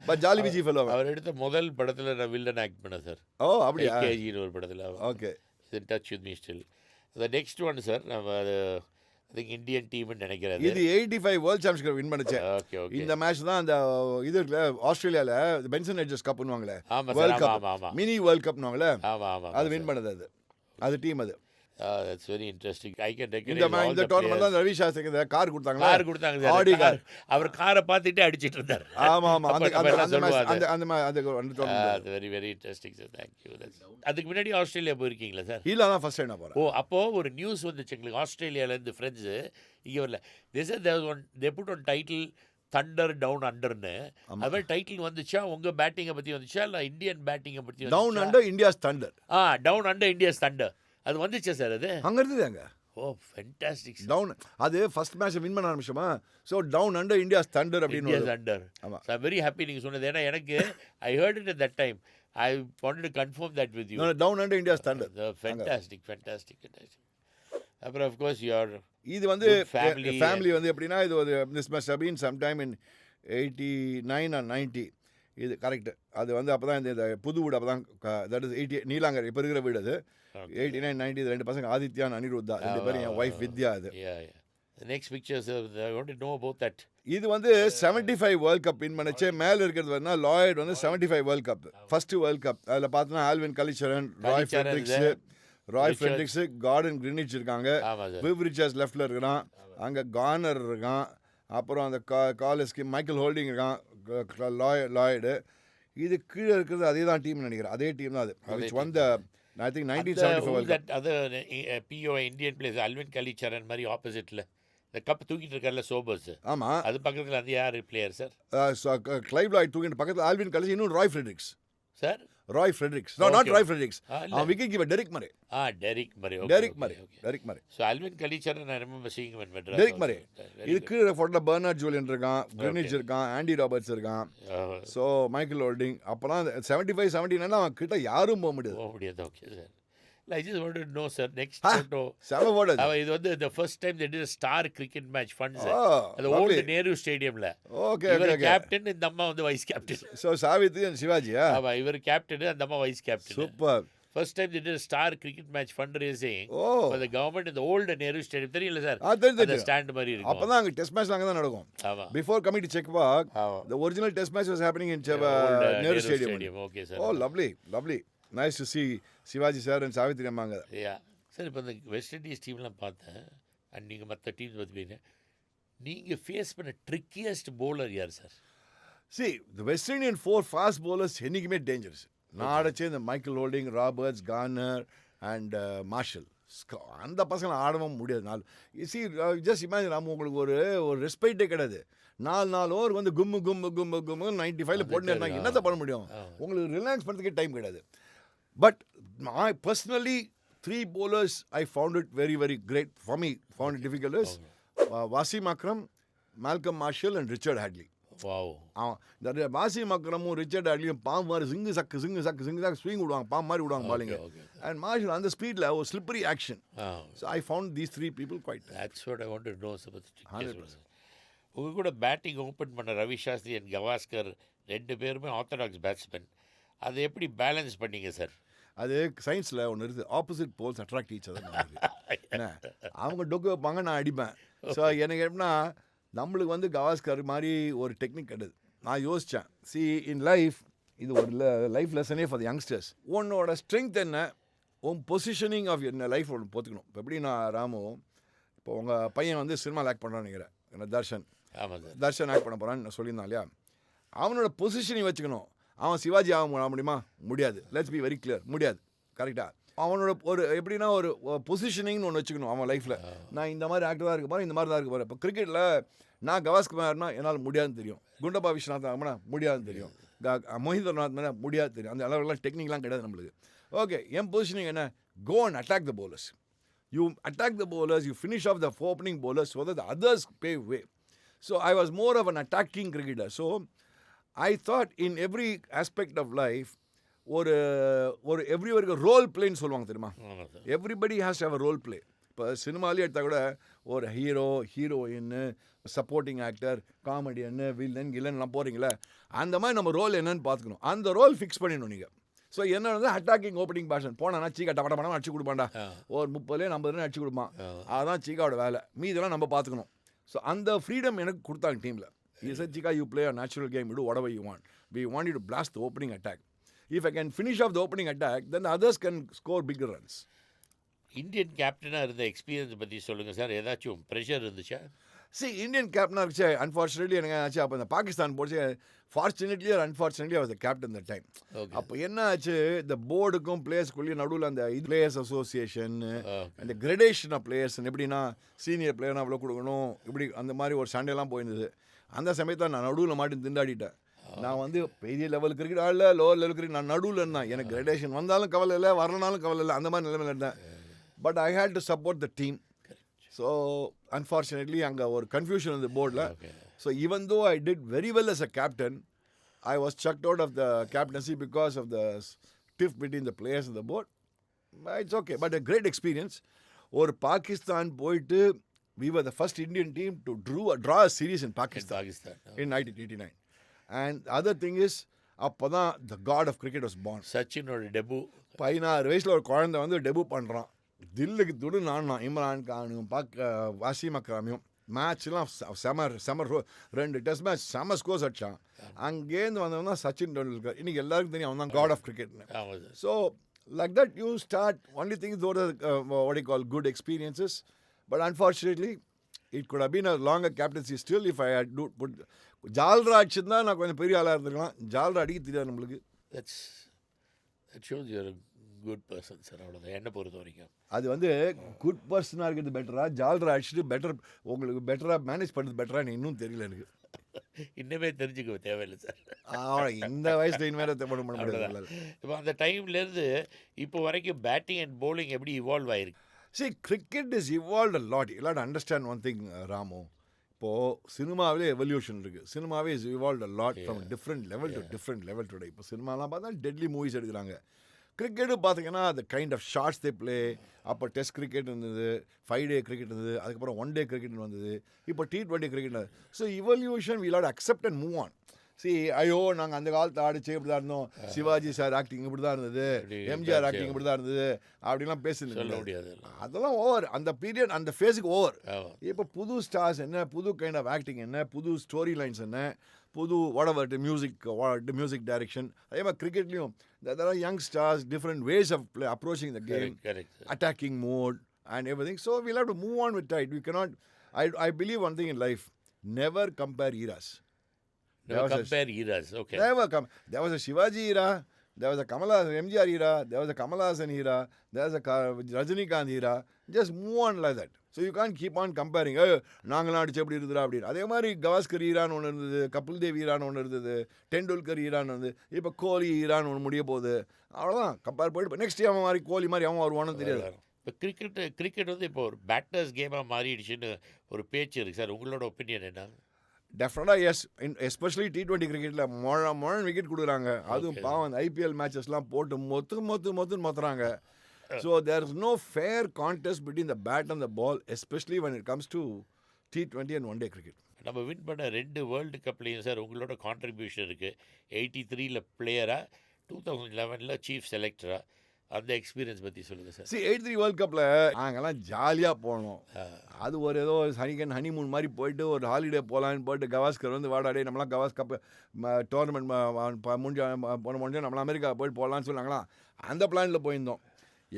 பட் ஜாலி பிஜி ஃபெலோ. அவர் எடுத்த முதல் படத்தில் நான் வில்லன் ஆக்ட் பண்ணேன் சார். ஓ அப்படியா? கேஜின்னு ஒரு படத்தில். Okay. In touch with me still. The next one sir, நம்ம அது ஐ திங்க் இந்தியன் டீம்னு நினைக்கிறேன். இது 85 வேர்ல்ட் சாம்பியன்ஷிப் வின் பண்ணுச்சு. Okay okay. இந்த மேட்ச் தான் அந்த இது இருக்குல்ல ஆஸ்திரேலியாவில் பென்சன் எட்ஜஸ் கப்னுவாங்களே, ஆமாம் வேர்ல்ட் சார். கப், ஆமாம் ஆமாம் மினி வேர்ல்ட் கப்னுவாங்களே, ஆமாம் ஆமாம். அது வின் பண்ணது. அது டீம் அது. That's very interesting. I can இந்த டோர்னமெண்ட் தான் ரவி சாஸ்திரிக்கு இந்த கார் கொடுத்தாங்க. கார் கொடுத்தாங்க சார். Audi car. அவர் காரை பார்த்துட்டு அடிச்சிட்டு இருந்தார். ஆமா ஆமா. அந்த very very interesting sir. Thank you. அதுக்கு முன்னாடி ஆஸ்திரேலியா போயிருக்கீங்களா சார்? இல்ல அதான் ஃபர்ஸ்ட் டைம் நான் போறேன். ஓ, அப்போ ஒரு நியூஸ் வந்துச்சு எங்களுக்கு ஆஸ்திரேலியாவிலேருந்து ஃப்ரெண்ட்ஸு இங்கே வரல. They put one title thunder down அண்டர்னு. அது மாதிரி டைட்டில் வந்துச்சா உங்கள் பேட்டிங்கை பற்றி வந்துச்சா இல்லை இந்தியன் பேட்டிங்கை பற்றி? Down under India's thunder. Down under India's thunder. அது வந்துச்சா சார்? அது அங்கே இருந்தது அங்கே. Oh fantastic. டவுன் அது ஃபர்ஸ்ட் மேட்ச் வின் பண்ண ஆரம்பிச்சோமா. So down under India's thunder அப்படின்னு. India's under. ஆமாம். ஸோ வெரி ஹாப்பி நீங்கள் சொன்னது. ஏன்னா எனக்கு I heard it at that time. I wanted to confirm that with you. No, down under India's standard. Fantastic. அப்புறம் of course your இது வந்து family வந்து எப்படின்னா இது ஒரு this must have been sometime in 89 or 90. இது கரெக்ட். அது வந்து அப்போ தான் இந்த புது வீடு அப்போ தான் தட் இஸ் 80 நீலாங்கர் இப்போ இருக்கிற வீடு. அது 89 90 ரெண்டு பசங்க ஆதித்யா அனிருத்தா, ரெண்டு பேரும் என் ஒய்ஃப் வித்யா. அது next pictures I want to know about that. இது வந்து 75 வேர்ல்ட் கப் வின் பண்ணிச்சு. மேலே இருக்கிறது வந்து லாய்ட் வந்து 75 world cup first world cup. அதில் பார்த்தோன்னா Alvin Kallicharran, Roy Fredericks, Gordon Greenidge இருக்காங்க. விவ் ரிச்சர்ஸ் லெஃப்டில் இருக்கிறான். அங்கே கார்னர் இருக்கான். அப்புறம் அந்த காலஸ்கி மைக்கேல் ஹோல்டிங் இருக்கான். லாய்டு. இது கீழே இருக்கிறது அதே தான் டீம் நினைக்கிறேன். அதே டீம் தான் அது. Which one the I think 1974 world cup. அது PO இந்தியன் பிளேயர்ஸ் அல்வின் கலிச்சரன் மாதிரி ஆப்போசிட்டில் இந்த கப் தூக்கிட்டு இருக்கார்ல சோபர்ஸ். ஆமாம். அது பக்கத்தில் அது யார் பிளேயர் சார்? கிளைவ் லாய்ட் தூக்கிட்டு பக்கத்தில் ஆல்வின் கலிச், இன்னும் Roy Fredericks. Sir Roy Fredericks. No, not Roy Fredericks. Wicket keeper Deryck Murray. Deryck Murray. So Alvin Kalicharan I remember seeing him in Madras. Deryck Murray. இதுக்கு ஃபோட்டோல Bernard Julien இருக்கான், Greenidge இருக்கான், Andy Roberts இருக்கான். So Michael Holding. அப்போலாம் 75 79 அவன் கிட்ட யாரும் போக முடியாது. Okay sir. I just wanted to know, sir, next photo. செம போட்டோ. இது வந்து the first time they did a star cricket match funds. அந்த old Nehru Stadiumல. ஓகே இவர் கேப்டன், இந்த அம்மா வந்து vice captain. So Savitri and சிவாஜியா? ஆமா, இவர் கேப்டன், அந்த அம்மா vice captain. Super. First time they did a star cricket match fundraising for the government in the old Nehru Stadium. தெரியல சார்? தெரியும். ஸ்டாண்ட் மாதிரி இருக்கும். அப்பதான் அங்க டெஸ்ட் மேட்ச் அங்க தான் நடக்கும். ஆமா. Before coming to Checkpark, the original test match was happening in Nehru Stadium. Okay sir. Oh, lovely. Nice to see Sivaji sir and Savitri அம்மாங்க. சார் இப்போ இந்த வெஸ்ட் இண்டீஸ் டீம்லாம் பார்த்தேன். அண்ட் நீங்கள் மற்ற டீம்ஸ் பார்த்தீங்கன்னா நீங்கள் ஃபேஸ் பண்ண ட்ரிக்கியஸ்ட் பவுலர் யார் sir? See, the West Indian 4 fast bowlers என்னைக்குமே டேஞ்சரஸ். நான் அடைச்சே இந்த Michael Holding, Roberts, Garner and Marshall. அந்த பசங்களை ஆடவும் முடியாது. ஜஸ்ட் இமேஜின், நம்ம உங்களுக்கு ஒரு ரெஸ்பெக்டே கிடையாது. 4 ஓவர் வந்து கும்மு 95 போட்டு என்னத்தை பண்ண முடியும்? உங்களுக்கு ரிலாக்ஸ் பண்ணுறதுக்கே டைம் கிடையாது. But I personally, 3 bowlers I found it very, very great. For me, found it difficult is Wasim Akram, Malcolm Marshall and Richard Hadley. Wow. இந்த வாசிம் அக்ரமும் ரிச்சர்ட் ஹேட்லியும் பாம் மாதிரி சிங்கு சக்கு ஸ்விங் விடுவாங்க, பாம் மாதிரி விடுவாங்க பாலிங்க. அண்ட் மார்ஷல் அந்த ஸ்பீடில் ஒரு slippery action. So I found these 3 people quite. That's what I want to know about the 100%. உங்கள் கூட பேட்டிங் ஓப்பன் பண்ண ரவி சாஸ்திரி அண்ட் கவாஸ்கர் 2 பேருமே ஆர்த்தடாக்ஸ் பேட்ஸ்மேன். அதை எப்படி பேலன்ஸ் பண்ணீங்க சார்? அது சயின்ஸில் ஒன்று இருக்குது, opposite poles attract each other. என்ன அவங்க டொக்கு வைப்பாங்க, நான் அடிப்பேன். ஸோ எனக்கு எப்படின்னா நம்மளுக்கு வந்து கவாஸ்கர் மாதிரி ஒரு டெக்னிக் கிடையாது. நான் யோசித்தேன், இன் லைஃப் இது ஒரு லைஃப் லெசனே ஃபார் த யங்ஸ்டர்ஸ். உன்னோட ஸ்ட்ரென்த் என்ன, உன் பொசிஷனிங் ஆஃப் என்ன லைஃப் ஒன்று போத்துக்கணும். இப்போ எப்படி நான் ராமு, இப்போ உங்கள் பையன் வந்து சினிமாவில் ஆக்ட் பண்ணுறான்னு நினைக்கிறேன், என்ன தர்ஷன் ஆக்ட் பண்ண போகிறான்னு சொல்லியிருந்தான் இல்லையா? அவனோட பொசிஷனிங் வச்சுக்கணும். அவன் சிவாஜி ஆக முடியுமா? முடியாது. லெட்ஸ் பி வெரி கிளியர், முடியாது. கரெக்டாக அவனோட ஒரு எப்படின்னா ஒரு பொசிஷனிங்னு ஒன்று வச்சுக்கணும் அவன் லைஃப்பில். நான் இந்த மாதிரி ஆக்டர் தான் இருக்க போகிறேன், இந்த மாதிரி தான் இருக்க போகிறேன். இப்போ கிரிக்கெட்டில் நான் கவாஸ்கர்னா என்னால் முடியாதுன்னு தெரியும், குண்டப்பா விஸ்வநாத் ஆகனா முடியாதுன்னு தெரியும், மொஹிந்தர்நாத் மேலே முடியாது தெரியும். அந்த அளவுலாம் டெக்னிக்லாம் கிடையாது நம்மளுக்கு. ஓகே, என் பொசிஷனிங் என்ன? Go and attack the bowlers. You attack the bowlers, you finish off the opening bowlers so that the others pave way. So I was more of an attacking cricketer. So I thought in every aspect of life, ஒரு எவ்ரிவருக்கு role பிளேன்னு சொல்லுவாங்க தெரியுமா? ஆமாம் சார். Everybody has to have a role play. இப்போ சினிமாலே எடுத்தால் கூட ஒரு ஹீரோ, ஹீரோயின்னு, சப்போர்ட்டிங் ஆக்டர், காமெடியன்னு, வில்லன் கில்லன்லாம் போகிறீங்களே, அந்த மாதிரி நம்ம ரோல் என்னன்னு பார்த்துக்கணும். அந்த ரோல் ஃபிக்ஸ் பண்ணிடணும் நீங்கள். ஸோ என்ன வந்து அட்டாக்கிங் ஓப்பனிங் பேஷன் போனா சீக்கா டப்பட படம் அடிச்சு கொடுப்பான்டா, ஒரு 30 ரன் அடிச்சு கொடுப்பான், அதுதான் சீக்காவோட வேலை. மீதெல்லாம் நம்ம பார்த்துக்கணும். ஸோ அந்த ஃப்ரீடம் எனக்கு கொடுத்தாங்க டீமில். Cheeka you play a natural game, you do whatever you want. We want you to blast the opening attack. If I can finish off the opening attack, then the others can score bigger runs. Indian கேப்டனாக இருந்த experience பற்றி சொல்லுங்கள் sir. ஏதாச்சும் pressure இருந்துச்சா? Indian கேப்டனாக இருந்துச்சு. Unfortunately எனக்கு ஆச்சு, அப்போ இந்த பாகிஸ்தான் போச்சு. ஃபார்ச்சுனேட்லி ஆர் அன்ஃபார்ச்சுனேட்லி அவர் கேப்டன் த டைம். அப்போ என்ன ஆச்சு, இந்த போர்டுக்கும் பிளேயர்ஸ்குள்ளேயும் நடுவில் அந்த பிளேயர்ஸ் அசோசியேஷன், அந்த கிரடேஷன் ஆஃப் பிளேயர்ஸ், எப்படின்னா சீனியர் பிளேயர்னா அவ்வளோ கொடுக்கணும், இப்படி அந்த மாதிரி ஒரு சண்டைலாம் போயிருந்தது. அந்த சமயத்தில் நான் நடுவில் மாட்டி திண்டாடிட்டேன். நான் வந்து பெரிய லெவல் கிரிக்கெட் ஆடல, லோவர் லெவல் கிரிக்கெட் நான் நடுவில் இருந்தேன். எனக்கு கிரடேஷன் வந்தாலும் கவலை இல்லை, வரலனாலும் கவலை இல்லை, அந்த மாதிரி நிலைமையில் இருந்தேன். But I had to support the team. So unfortunately அங்கே ஒரு கன்ஃபியூஷன் இந்த போர்டில். So even though I did very well as a captain, I was chucked out of the captaincy because of the tiff between the players and the board. It's okay, but a great experience. ஒரு பாகிஸ்தான் போயிட்டு we were the first Indian team to draw a series in Pakistan in 1989. And the other thing is, அப்போ தான் the god of cricket was born. சச்சினோட debut 16 வயசில் ஒரு குழந்தை வந்து debut பண்ணுறான். தில்லுக்கு துடு நானும் இம்ரான் கானும் வாசிம் அக்ராமியும் மேட்ச்லாம் செம 2 டெஸ்ட் மேட்ச் செம ஸ்கோர்ஸ் அடிச்சான். அங்கேருந்து வந்தவன் தான் சச்சின் டெண்டுல்கர். இன்னைக்கு எல்லாருக்கும் தெரியும் அவன் தான் காட் ஆஃப் கிரிக்கெட்னு. So like that you start only things thought what you call good experiences. But unfortunately it could have been a longer captaincy still if I had put ஜால்ரா அடிச்சிருந்தா நான் கொஞ்சம் பெரிய ஆளாக இருந்திருக்கலாம். ஜால்ரா அடிக்க தெரியாது நம்மளுக்கு. That shows you are a good person sir. அவ்வளோதான் என்னை பொறுத்த வரைக்கும். அது வந்து குட் பர்சனாக இருக்கிறது பெட்டரா, ஜால்ரா அடிச்சுட்டு பெட்டர் உங்களுக்கு பெட்டராக மேனேஜ் பண்ணுறது பெட்டரா இன்னும் தெரியல எனக்கு. இன்னுமே தெரிஞ்சுக்க தேவையில்லை சார். இந்த வயசுல இனிமேல் பண்ண முடியாது. இப்போ அந்த டைம்லேருந்து இப்போ வரைக்கும் பேட்டிங் அண்ட் bowling எப்படி இவால்வ் ஆயிருக்கு? See, cricket is evolved a lot. You have to understand one thing, Ramu. இப்போது சினிமாவிலே எவல்யூஷன் இருக்குது. சினிமாவே is evolve a lot from different level to different level today. இப்போ சினிமாலாம் பார்த்தா டெட்லி மூவிஸ் எடுக்கிறாங்க. கிரிக்கெட்டு பார்த்தீங்கன்னா அந்த kind of shots they play. அப்போ டெஸ்ட் கிரிக்கெட் இருந்தது, 5 day கிரிக்கெட் இருந்தது, அதுக்கப்புறம் 1 day கிரிக்கெட் வந்தது, இப்போ T20 cricket. So evolution we lot accept and move on. ஐயோ நாங்கள் அந்த காலத்தை ஆடிச்சு இப்படி தான் இருந்தோம், சிவாஜி சார் ஆக்டிங் இப்படி தான் இருந்தது, எம்ஜிஆர் ஆக்டிங் இப்படி தான் இருந்தது அப்படிலாம் பேசுறது முடியாது. அதெல்லாம் ஓவர். அந்த பீரியட் அந்த ஃபேஸுக்கு ஓவர். இப்போ புது ஸ்டார்ஸ் என்ன, புது கைண்ட் ஆஃப் ஆக்டிங் என்ன, புது ஸ்டோரி லைன்ஸ் என்ன, புது whatever மியூசிக் டைரக்ஷன். அதே மாதிரி கிரிக்கெட்லேயும் there are young stars, different ways of approaching the game, attacking mode and everything. So we'll have to move on with tide. We cannot. I believe one thing in life: never compare eras. Never compare eras. Okay. There was a Shivaji era. There was a MGR era. There was a Kamal Haasan era. There was a Rajinikanth era. Just move on like that. So you can't keep on comparing. நாங்களாம் அடிச்சு எப்படி இருந்துடா அப்படின்னு. அதே மாதிரி Gavaskar Iran ஒன்று இருந்தது, Kapil Dev Iran ஒன்று இருந்தது, டெண்டுல்கர் ஈரான் வந்து, இப்போ கோலி ஈரான் ஒன்று முடிய போகுது. அவ்வளோதான் கம்பேர் போயிட்டு நெக்ஸ்ட் அவன் மாதிரி கோலி மாதிரி அவன் வருவானு தெரியாது. இப்போ கிரிக்கெட் வந்து இப்போ ஒரு பேட்டர்ஸ் கேமாக மாறிடுச்சுன்னு ஒரு பேச்சு இருக்குது சார். உங்களோட ஒப்பீனியன் என்ன? டெஃபினட்டாக எஸ். எஸ்பெஷலி T20 கிரிக்கெட்டில் முழன் விக்கெட் கொடுக்குறாங்க. அதுவும் பாவம் அந்த IPL மேட்சஸ்லாம் போட்டு மொத்துன்னு மொத்துறாங்க. So there is no fair contest between the bat and the ball, especially when it comes to T20 and 1 day cricket. நம்ம வின் பண்ண 2 வேர்ல்டு கப்லேயும் சார் உங்களோட கான்ட்ரிபியூஷன் இருக்குது. 83 பிளேயராக, 2011 சீஃப் செலக்டராக. அந்த எக்ஸ்பீரியன்ஸ் பற்றி சொல்லுங்கள் சார். 83 வேர்ல்டு கப்பில் நாங்கள்லாம் ஜாலியாக போனோம். அது ஒரு ஏதோ ஹனிமூன் மாதிரி போயிட்டு ஒரு ஹாலிடே போகலான்னு போயிட்டு கவாஸ்கர் வந்து வாடாடே நம்மளாம் கவாஸ் கப் டோர்னமெண்ட் முடிஞ்ச நம்மளாம் அமெரிக்கா போயிட்டு போகலான்னு சொன்னாங்களா. அந்த பிளானில் போயிருந்தோம்.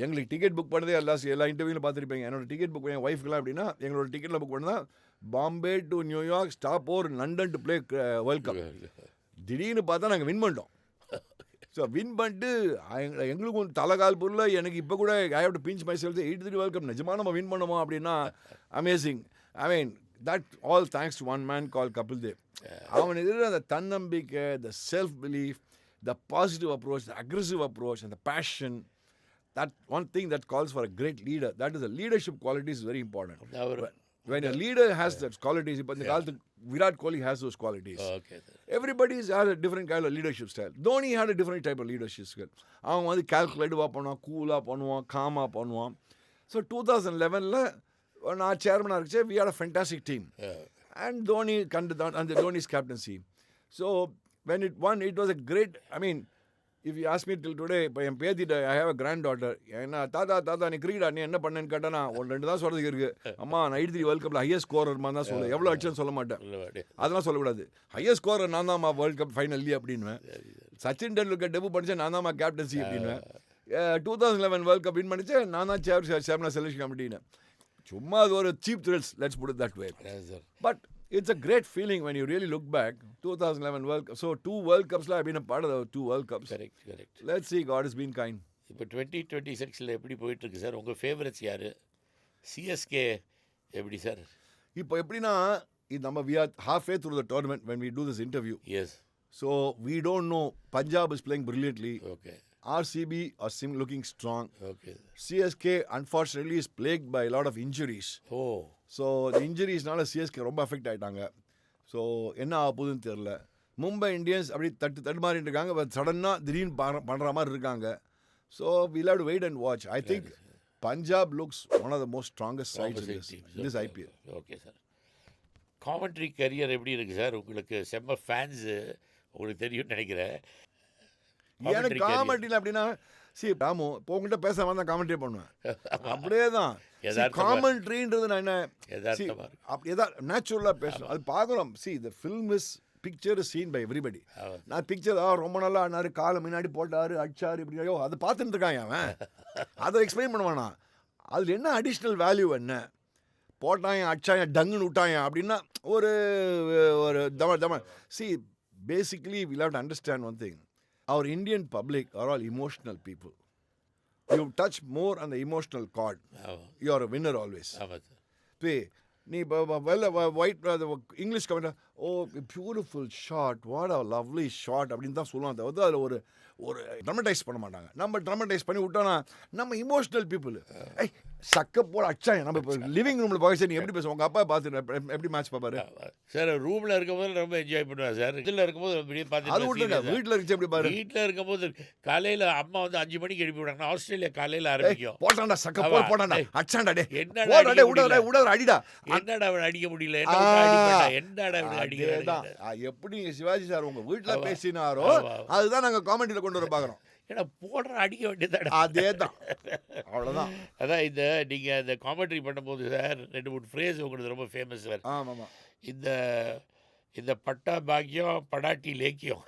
எங்களுக்கு டிக்கெட் புக் பண்ணதே எல்லா இன்டர்வியூவில் பார்த்துருப்பீங்க. என்னோட டிக்கெட் புக் என் ஒய்ஃப்க்குலாம் அப்படின்னா எங்களோட டிக்கெட்டில் புக் பண்ணதான் Bombay to New York, stop over London to play world cup. திடீர்னு பார்த்தா நாங்கள் வின் பண்ணிட்டோம். ஸோ வின் பண்ணிட்டு எங்களுக்கு ஒரு தலைகால் பொருள் எனக்கு இப்போ கூட I have to pinch myself. 83 world cup நிஜமாக நம்ம வின் பண்ணுவோம் அப்படின்னா amazing. I mean that all thanks to one man call Kapil Dev. அவன் எதிர அந்த தன்னம்பிக்கை, the self belief, the positive approach, the aggressive approach, அந்த passion, that one thing that calls for a great leader. That is, a leadership quality is very important. When a leader has that qualities, but in the காலத்து Virat Kohli has those qualities. Okay, sir. Everybody has a different kind of leadership style. Dhoni had a different type of leadership style. அவன் வந்து கால்குலேட்டிவாக பண்ணுவான், கூலாக பண்ணுவான், காமாக பண்ணுவான். So 2011 நான் சேர்மனாக இருந்துச்சு. we had a fantastic team. And Dhoni under Dhoni's captaincy. So when it won, it was a great, I mean, if you ask me till today, இப்போ என் பேத்திட்ட I have a granddaughter. என்ன தாத்தா நீ cricket நீ என்ன பண்ணேன்னு கேட்டானா ஒன்று ரெண்டு தான் சொல்கிறதுக்கு இருக்குது. அம்மா நான் 93 வேர்ல்ட் கப்பில் ஹையஸ்ட் ஸ்கோரர் மாதிரி தான் சொல்லுவேன். எவ்வளோ அடிச்சுன்னு சொல்ல மாட்டேன். அதெல்லாம் சொல்லக்கூடாது. ஹையஸ்ட் ஸ்கோரர் நான் தான்மா வேர்ல்ட் கப் ஃபைனல்லி அப்படின்னுவேன். சச்சின் டெண்டுல்கர் டெபு பண்ணிச்சேன் நான் தான்மா கேப்டன்சி அப்படின்னுவேன். 2011 வேர்ல்ட் கப் வின் பண்ணிச்சேன் நான் தான் சேர்மனா செலக்ஷன் கமிட்டின்னு. சும்மா அது ஒரு cheap thrills, let's put it that way. But it's a great feeling when you really look back. 2011 World Cup. So 2 World Cups I've been a part of the 2 World Cups. Correct. Let's see, God has been kind. இப்போ 2026 எப்படி போயிட்டு இருக்கு sir? உங்கள் favourites யார்? CSK எப்படி sir? இப்போ எப்படின்னா நம்ம we are halfway through the tournament when we do this interview. Yes. So we don't know. Punjab is playing brilliantly. Okay. RCB are looking strong. Okay. CSK unfortunately is plagued by a lot of injuries. Oh. So இந்த இன்ஜுரிஸ்னால CSK ரொம்ப affect ஆகிட்டாங்க. So என்ன ஆக போகுதுன்னு தெரில. Mumbai Indians அப்படி தட்டு மாறிட்டு இருக்காங்க. பட் சடனாக திடீர்னு பண்ணுற மாதிரி இருக்காங்க. So we'll have to wait and watch. I think Punjab looks one of the most strongest sides in this IPL. Okay sir. Commentary career எப்படி இருக்குது சார்? உங்களுக்கு செம்ம ஃபேன்ஸு உங்களுக்கு தெரியும்னு நினைக்கிறேன். எனக்கு காமெண்ட்ரியில் அப்படின்னா ராமு இப்போ உங்கள்கிட்ட பேச தான் காமெண்ட்ரி பண்ணுவேன். அப்படியே தான் காமெண்ட்ரின்றது. நான் என்ன அப்படி எதாவது நேச்சுரலாக பேசணும். அது பார்க்குறோம். the film is picture is seen by everybody. நான் பிக்சர் ரொம்ப நல்லா ஆனாரு, காலை முன்னாடி போட்டாரு, அடிச்சாரு, இப்படி ஐயோ அதை பார்த்துட்டு இருக்காங்க. அவன் அதை எக்ஸ்பிளைன் பண்ணுவானா? அதில் என்ன அடிஷ்னல் வேல்யூ என்ன? போட்டாங்க, அடிச்சாங்க, டங்குன்னு விட்டாங்க அப்படின்னா ஒரு தம basically we'll have to understand one thing. Our Indian public are all emotional people. You touch more on the emotional chord. You are a winner always. நீ white English comment beautiful shot, what a lovely shot அப்படின்னு தான் சொல்லுவாங்க. அதாவது அதில் ஒரு dramatised பண்ண மாட்டாங்க. நம்ம ட்ரமடைஸ் பண்ணி விட்டோன்னா நம்ம இமோஷனல் பீப்புள் சக்க போட அச்சாங்க. நம்ம இப்போ லிவிங் ரூமில் பார்க்க நீ எப்படி பேசுவோம்? உங்கள் அப்பா பார்த்து எப்படி மேட்ச் பார்ப்பாரு சார்? ரூமில் இருக்கும்போது ரொம்ப என்ஜாய் பண்ணுவேன் சார். இதில் இருக்கும்போது பார்த்து அது விட்டுங்க. வீட்டில் இருந்துச்சு எப்படி பாரு? வீட்டில் இருக்கும்போது காலையில் அம்மா வந்து 5 மணிக்கு எழுப்பி விடாங்க. ஆஸ்திரேலியா காலையில் ஆரம்பிக்கும். போட்டாண்டா சக்க போட்டாண்டா அச்சாண்டா டே என்னடா அடிடா என்னடா அடிக்க முடியல என்னடா அடிக்க. எப்படி சிவாஜி சார் உங்க வீட்டில் பேசினாரோ அதுதான் நாங்கள் காமெண்டியில் கொண்டு வர பார்க்குறோம். ஏன்னா போடுற அடிக்க வேண்டியதான். அதே தான், அவ்வளோதான். அதான் இந்த நீங்கள் இந்த காமெண்ட்ரி பண்ணும்போது சார் 2-3 ஃப்ரேஸ் உங்களுக்கு ரொம்ப ஃபேமஸ் சார். ஆமாம். இந்த பட்டா பாக்கியம் படாட்டி லேக்கியம்.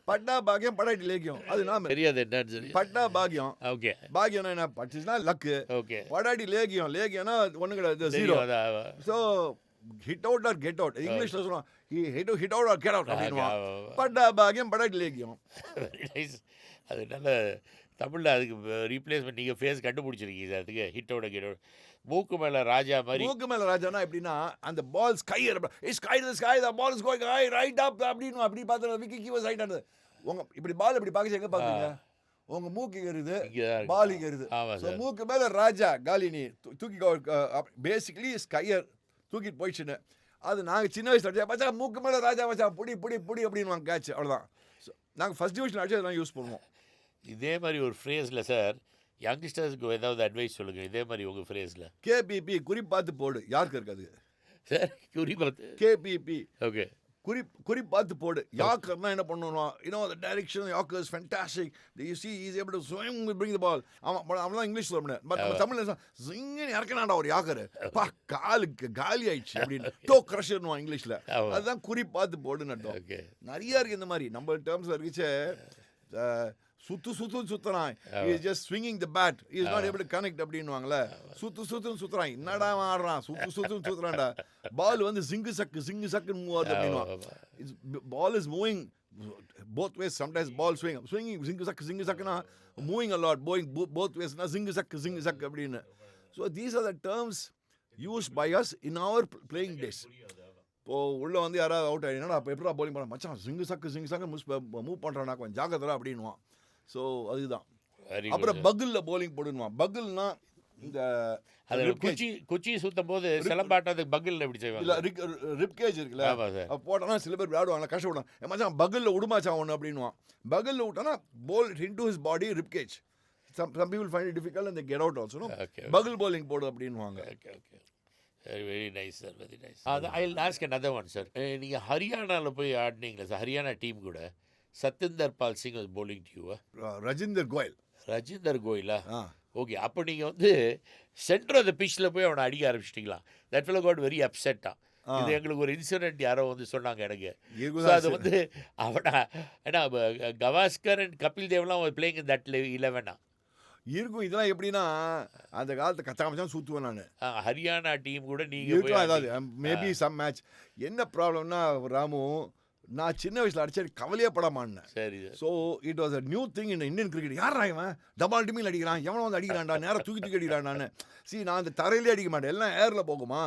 பட்டா பாக்கியம் படாட்டி லேக்கியம் அது நான் தெரியாது என்னன்னு சொல்லி. பட்டா பாக்கியம். ஓகே. பாக்கியம்னா என்ன? பட்டுச்சுன்னா லக்கு. ஓகே. படாட்டி லேக்கியம்னா ஒன்று கிடையாது, ஜீரோ. So hit out or get out. இங்கிலீஷில் சொல்லுவான் hit out or get out அப்படின்வான். பட்டா பாக்கியம் படாட்டி லேக்கியம். Very nice. அது நல்ல தமிழில் அதுக்கு ரீப்ளேஸ்மெண்ட் நீங்கள் ஃபேஸ் கண்டுபிடிச்சிருக்கீங்க சார். அதுக்கு ஹிட் அவுட் கெட் அவுட். மூக்கு மேலே ராஜா மாதிரி. மூக்கு மேலே ராஜானா எப்படின்னா அந்த ball sky the ball is going high right up அப்படின்னு அப்படி பார்த்தா விக்கி கீவர்ஸ் ரைட் ஆனது. உங்க இப்படி பால் இப்படி பார்க்க எங்கே பார்க்குறீங்க? உங்க மூக்கு எருது, பால் எருது. ஸோ மூக்கு மேலே ராஜா காலினி தூக்கி பேசிக்கலி ஸ்கையர் தூக்கிட்டு போயிடுச்சுன்னு. அது நாங்கள் சின்ன வயசுல அடிச்சா மச்சா மூக்கு மேலே ராஜா மச்சா புடி அப்படின்னு வாங்க கேட்ச். அவ்வளோதான். ஸோ நாங்கள் ஃபர்ஸ்ட் டிவிஷன் அடிச்சு அதெல்லாம் யூஸ் பண்ணுவோம். இதே மாதிரி ஒரு ஃப்ரேஸில் சார் யங்ஸ்டர்ஸ்க்கு ஏதாவது அட்வைஸ் சொல்லுங்கள். இதே மாதிரி உங்கள் ஃப்ரேஸில் கேபிபி குறிப்பாத்து போடு. யாருக்கு இருக்காது சார்? குறிப்பாத்து கேபிபி. ஓகே. குறிப்பாத்து போடு. யாக்கர்னா என்ன பண்ணணும்? the direction Yorker is fantastic. You see he is able to swing and bring the ball. அவன் இங்கிலீஷ் சொல்ல முடியாது. பட் நம்ம தமிழ்ல சிங்கன்னு இறக்கனாண்டா ஒரு யாக்கர் பா காலுக்கு காலி ஆயிடுச்சு அப்படின்னு டோ கிரஷர்னுவான் இங்கிலீஷ்ல. அதுதான் குறிப்பாத்து போடுன்னு அர்த்தம். நிறைய இருக்கு இந்த மாதிரி நம்ம டேர்ம்ஸ்ல இருக்குச்சே. சுத்துறான். he is just swinging the bat. he is not able to connect அப்படின்னுவாங்கல. சுத்துறான். என்னடா ஆடுறான்? சுத்துறான்டா. பால் வந்து சிங்கு சக்கு மூவ் ஆகுது அப்படின்னுவான். Ball is moving both ways. sometimes ball swinging சிங்கு சக்குனா moving a lot, going both ways na சிங்கு சக்கு அப்படின்னு. so these are the terms used by us in our playing days. இப்போ உள்ளே வந்து யாராவது அவுட் ஆகிடுனா அப்போ எப்படா bowling பண்ண மச்சான் சிங்கு சக்கு மூவ் பண்ணுறான் கொஞ்சம் ஜாக்கிரதா அப்படின்வான். ஸோ அதுதான். வெரி அப்புறம் பகில்ல bowling போடுவான். பகில்னா இந்த அது குச்சி சுத்தும் போது சிலம்பாட்டத்துக்கு பகில் எப்படி இல்ல செய்வாங்க? ரிப்கேஜ் இருக்குல்ல, ஆமா சார். போட்டோன்னா சில பேர் விளையாடுவாங்க, கஷ்டப்படுவாங்க. மச்சான் பகில்ல விடுமாச்சான் ஒன்று அப்படின்வான். பகில்ல விட்டானா ball into his body ribcage. Some people find it difficult and they get out also. No? Okay. Buggle bowling போடு அப்படின்வாங்க. Okay. Very nice, sir. Very nice. I'll ask another one, sir. நீங்கள் ஹரியானாவில் போய் ஆடினீங்களா சார்? ஹரியானா டீம் கூட Satinder Pal Singh was bowling to you. Rajinder Goyal. Rajinder கோயிலா? Okay. அப்போ நீங்கள் வந்து சென்டர் ஆஃப் த பிச்சில் போய் அவனை அடிக்க ஆரம்பிச்சிட்டிங்களா? தட் ஃபெல்லோ காட் வெரி அப்செட்டா. இது எங்களுக்கு ஒரு இன்சிடென்ட் யாரோ வந்து சொன்னாங்க எனக்கு. So அது வந்து அவனா ஏன்னா கவாஸ்கர் அண்ட் கபில் தேவ்லாம் பிளேயிங் இன் தட் 11 இருக்கும். இதெல்லாம் எப்படின்னா அந்த காலத்தை கச்சாமச்சான் சுற்றுவேன் நான். ஹரியானா டீம் கூட நீங்கள் இருக்கலாம் ஏதாவது மேபி சம் மேட்ச். என்ன ப்ராப்ளம்னா ராமு, நான் சின்ன வயசில் அடிச்சு கவலையே படமானேன். சரி. So it was a new thing in Indian cricket. யாரா இவன் டபால் டிமில் அடிக்கிறான், எவனோ வந்து அடிக்கிறான்டா, நேராக தூக்கி அடிக்கிறான்டான்னு. நான் அந்த தரையிலே அடிக்க மாட்டேன், எல்லாம் ஏரில் போகுமா.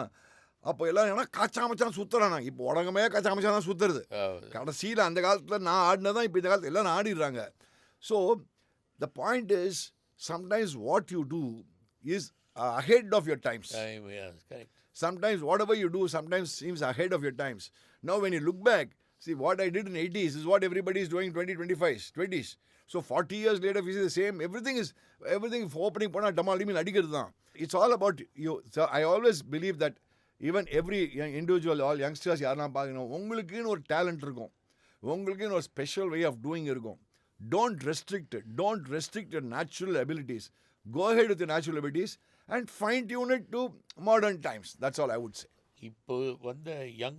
அப்போ எல்லாம் ஏன்னா காச்சாமச்சான் சுற்றுறான். இப்போ உடங்கமே காச்சாமச்சான் தான் சுற்றுறது. கடைசியில் அந்த காலத்தில் நான் ஆடினதான் இப்போ இந்த காலத்தில் எல்லாம் ஆடிடுறாங்க. So the point is sometimes what you do is ahead of your times. Yes, correct. Sometimes whatever you do sometimes seems ahead of your times. Now when you look back, see what I did in 80s is what everybody is doing 20s. So 40 years later we see the same. Everything for opening pona damal adikiradhu dhaan. It's all about you. So I always believe that even every individual, all youngsters யாரெல்லாம் பார்க்கணும், உங்களுக்குன்னு ஒரு talent இருக்கும், உங்களுக்குன்னு ஒரு special way of doing இருக்கும். Don't restrict it. Don't restrict your natural abilities. Go ahead with your natural abilities and fine-tune it to modern times. That's all I would say. இப்போ வந்து யங்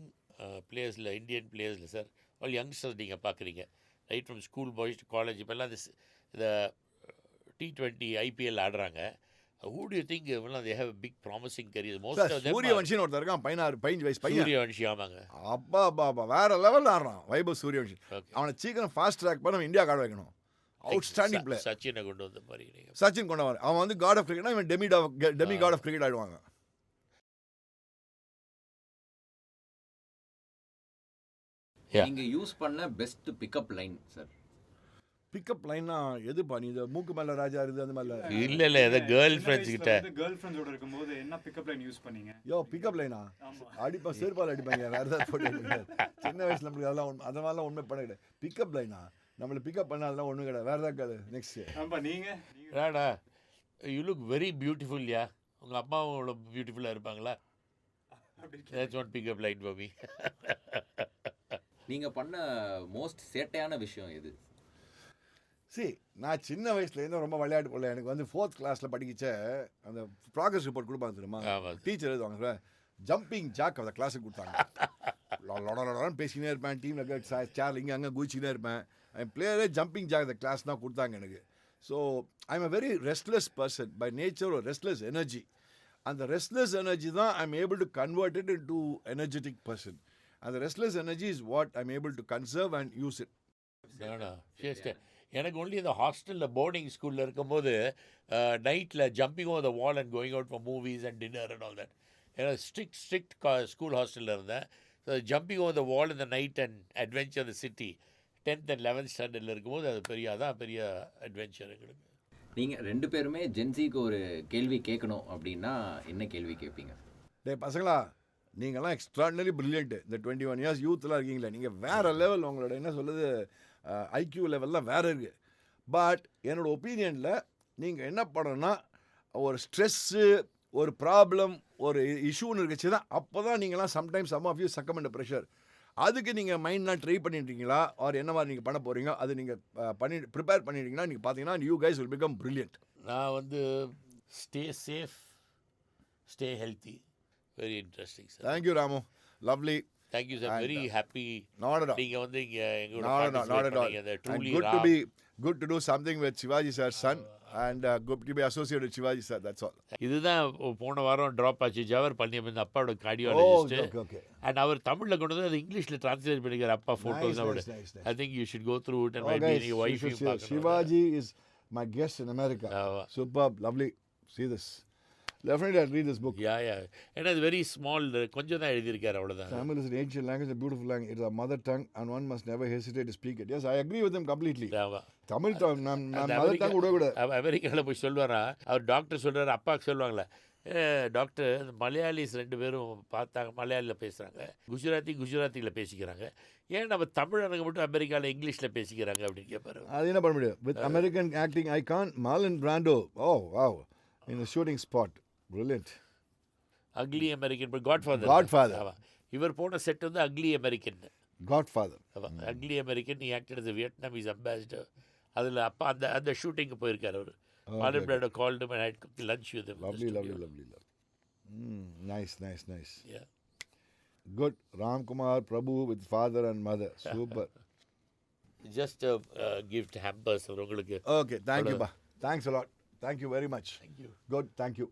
பிளேயர்ஸில், Indian பிளேயர்ஸில் sir, all youngsters நீங்கள் பார்க்குறீங்க, right from school boys to college, இப்போல்லாம் இந்த T20 IPL ஆடுறாங்க. Who do you think they have a big promising career? Most of them சூரியவன்ஷின்னு ஒருத்தர் இருக்கான், 15 வயசு பையன். சூரியவன்ஷி. ஆமாங்க. அப்பா வேற லெவல் ஆடுறான் வைபவ் சூரியவன்ஷி. அவனை சீக்கிரம் ஃபாஸ்ட் ட்ராக் பண்ண இந்தியா கார்டு வைக்கணும். Outstanding player. சச்சினை கொண்டு வந்த மாதிரி. சச்சின் கொண்டு வர அவன் வந்து காட் ஆஃப் கிரிக்கெட்னா இவன் டெமி காட் ஆஃப் கிரிக்கெட் ஆடுவாங்க. நீங்க யூஸ் பண்ண best pickup line sir? Pickup லைன்னா எதுப்பா? நீ இந்த மூக்கு மேல ராஜா இருக்குது அந்த மாதிரி இல்ல ஏதோ கேர்ள் ஃப்ரெண்ட்ஸ் கிட்ட கேர்ள் ஃப்ரெண்ட்ஸோட இருக்கும்போது என்ன பிக்கப் லைன் யூஸ் பண்ணீங்க? பிக்கப் லைனா அடிப்பா, செருப்பால் அடிப்பாங்க, வேற ஏதாவது போட்டு. சின்ன வயசுல நம்மளுக்கு அதெல்லாம் உண்மை பண்ண கிடையாது. பிக்கப் லைனா நம்மளை பிக்கப் பண்ணாலாம் ஒன்றும் கிடையாது, வேற ஏதாவது நெக்ஸ்ட். ஆமா, நீங்க Rada you look very beautiful. யா உங்க அம்மாவும் அவ்வளோ பியூட்டிஃபுல்லாக இருப்பாங்களா? That's one pick up line for me. நீங்க பண்ண மோஸ்ட் சேட்டையான விஷயம் எது? நான் சின்ன வயசுலேருந்து ரொம்ப விளையாட்டு போல. எனக்கு வந்து 4th கிளாஸில் படிக்கிச்ச அந்த ப்ராக்ரஸ் ரிப்போர்ட் கொடுப்பாங்க தெரியுமா, டீச்சர் எழுதுவாங்க சார், ஜம்பிங் ஜாக் அந்த கிளாஸுக்கு கொடுத்தாங்க. லொடன்னு பேசிக்கினே இருப்பேன், டீமில் சேரில் இங்கே அங்கே குதிச்சிக்கினே இருப்பேன். என் பிளேயரே ஜம்பிங் ஜாக் அந்த கிளாஸ் தான் கொடுத்தாங்க எனக்கு. So I am a very restless person by nature, ஒரு ரெஸ்ட்லெஸ் எனர்ஜி. அந்த ரெஸ்ட்லெஸ் எனர்ஜி தான் I am able to convert it into energetic person. அந்த restless energy is what I am able to conserve and use it. எனக்கு only இந்த ஹாஸ்டலில் boarding ஸ்கூலில் இருக்கும்போது நைட்டில் jumping over the wall and going out for movies and dinner and all that. ஏன்னா strict school ஹாஸ்டலில் இருந்தேன். ஸோ ஜம்பிங் ஓவர் த வால் இந்த night and adventure the city 10th and 11th ஸ்டாண்டர்டில் இருக்கும்போது அது பெரிய அட்வென்ச்சர் எங்களுக்கு. நீங்கள் 2 பேருமே ஜென்சிக்கு ஒரு கேள்வி கேட்கணும் அப்படின்னா என்ன கேள்வி கேட்பீங்க? பசங்களா, நீங்கள்லாம் எக்ஸ்ட்ராடினரி பிரில்லியன்ட்டு. இந்த 21 years யூத்லாம் இருக்கீங்களே, நீங்கள் வேறு லெவல். உங்களோட என்ன சொல்லுது ஐக்யூ லெவல்லாம் வேறு இருக்குது. பட் என்னோடய ஒப்பீனியனில் நீங்கள் என்ன பண்ணணும்னா, ஒரு ஸ்ட்ரெஸ்ஸு, ஒரு ப்ராப்ளம், ஒரு இஷ்யூன்னு இருக்குச்சு தான், அப்போ தான் நீங்களாம் sometimes some of you succumb and pressure. அதுக்கு நீங்கள் மைண்ட்லாம் ட்ரை பண்ணிட்டீங்களா, ஆர் என்ன மாதிரி நீங்கள் பண்ண போகிறீங்க, அது நீங்கள் ப்ரிப்பேர் பண்ணிட்டீங்கன்னா நீங்கள் பார்த்தீங்கன்னா you guys will become brilliant. நான் வந்து stay safe, stay healthy. Very interesting sir. Thank you Ramu, lovely. Thank you sir, very happy. Not at all. நீங்க வந்து இங்க எங்களோட not at all. Good to do something with Shivaji sir's son and good to be associated with Shivaji sir, that's all. இதுதான் போன வாரம் drop ஆச்சு. ஜவர் பழனியப்பன் அப்பாவோட cardiologist. Okay. And அவர் தமிழ்ல கொண்டு வந்து அது இங்கிலீஷ்ல டிரான்ஸ்லேட் பண்ணிக்கிறார். அப்பா போட்டோஸ் அவரோட. I think you should go through it and maybe your wife you பார்க்கணும். Shivaji is my guest in America. Superb, lovely. See this. Definitely I'll read this book. யா ஏன்னா அது வெரி ஸ்மால், கொஞ்சம் தான் எழுதியிருக்காரு, அவ்வளோதான். Tamil is an ancient language, a beautiful language. It's a mother tongue and one must never hesitate to speak it. Yes, I agree with him completely. ஆமாம். தமிழ் நான் mother tongue விடக்கூடாது. அமெரிக்காவில் போய் சொல்லுவாரா, அவர் டாக்டர் சொல்கிறார், அப்பாவுக்கு சொல்லுவாங்களே, டாக்டர் மலையாளிஸ் 2 பேரும் பார்த்தாங்க, மலையாளியில் பேசுகிறாங்க, குஜராத்தியில் பேசிக்கிறாங்க, ஏன் நம்ம தமிழனுங்க மட்டும் அமெரிக்காவில் இங்கிலீஷில் பேசிக்கிறாங்க அப்படின்னு கேட்பாரு. அது என்ன பண்ண முடியும்? With American acting icon Marlon Brando, O wow, in the shooting spot, brilliant. Ugly American, Godfather. ஆமாம், இவர் போன செட் வந்து ugly American. Godfather. Ugly American, he acted as a Vietnamese ambassador. அதில் அப்பா அந்த ஷூட்டிங்க்கு போயிருக்காரு அவர். Marlon Brando called him and had lunch with him. Lovely. Nice. Yeah. Good. Ram Kumar Prabhu with father and mother. Super. Just a gift hampers உங்களுக்கு. Okay, thank you, ba. Thanks a lot. Thank you very much. Thank you. Good, thank you.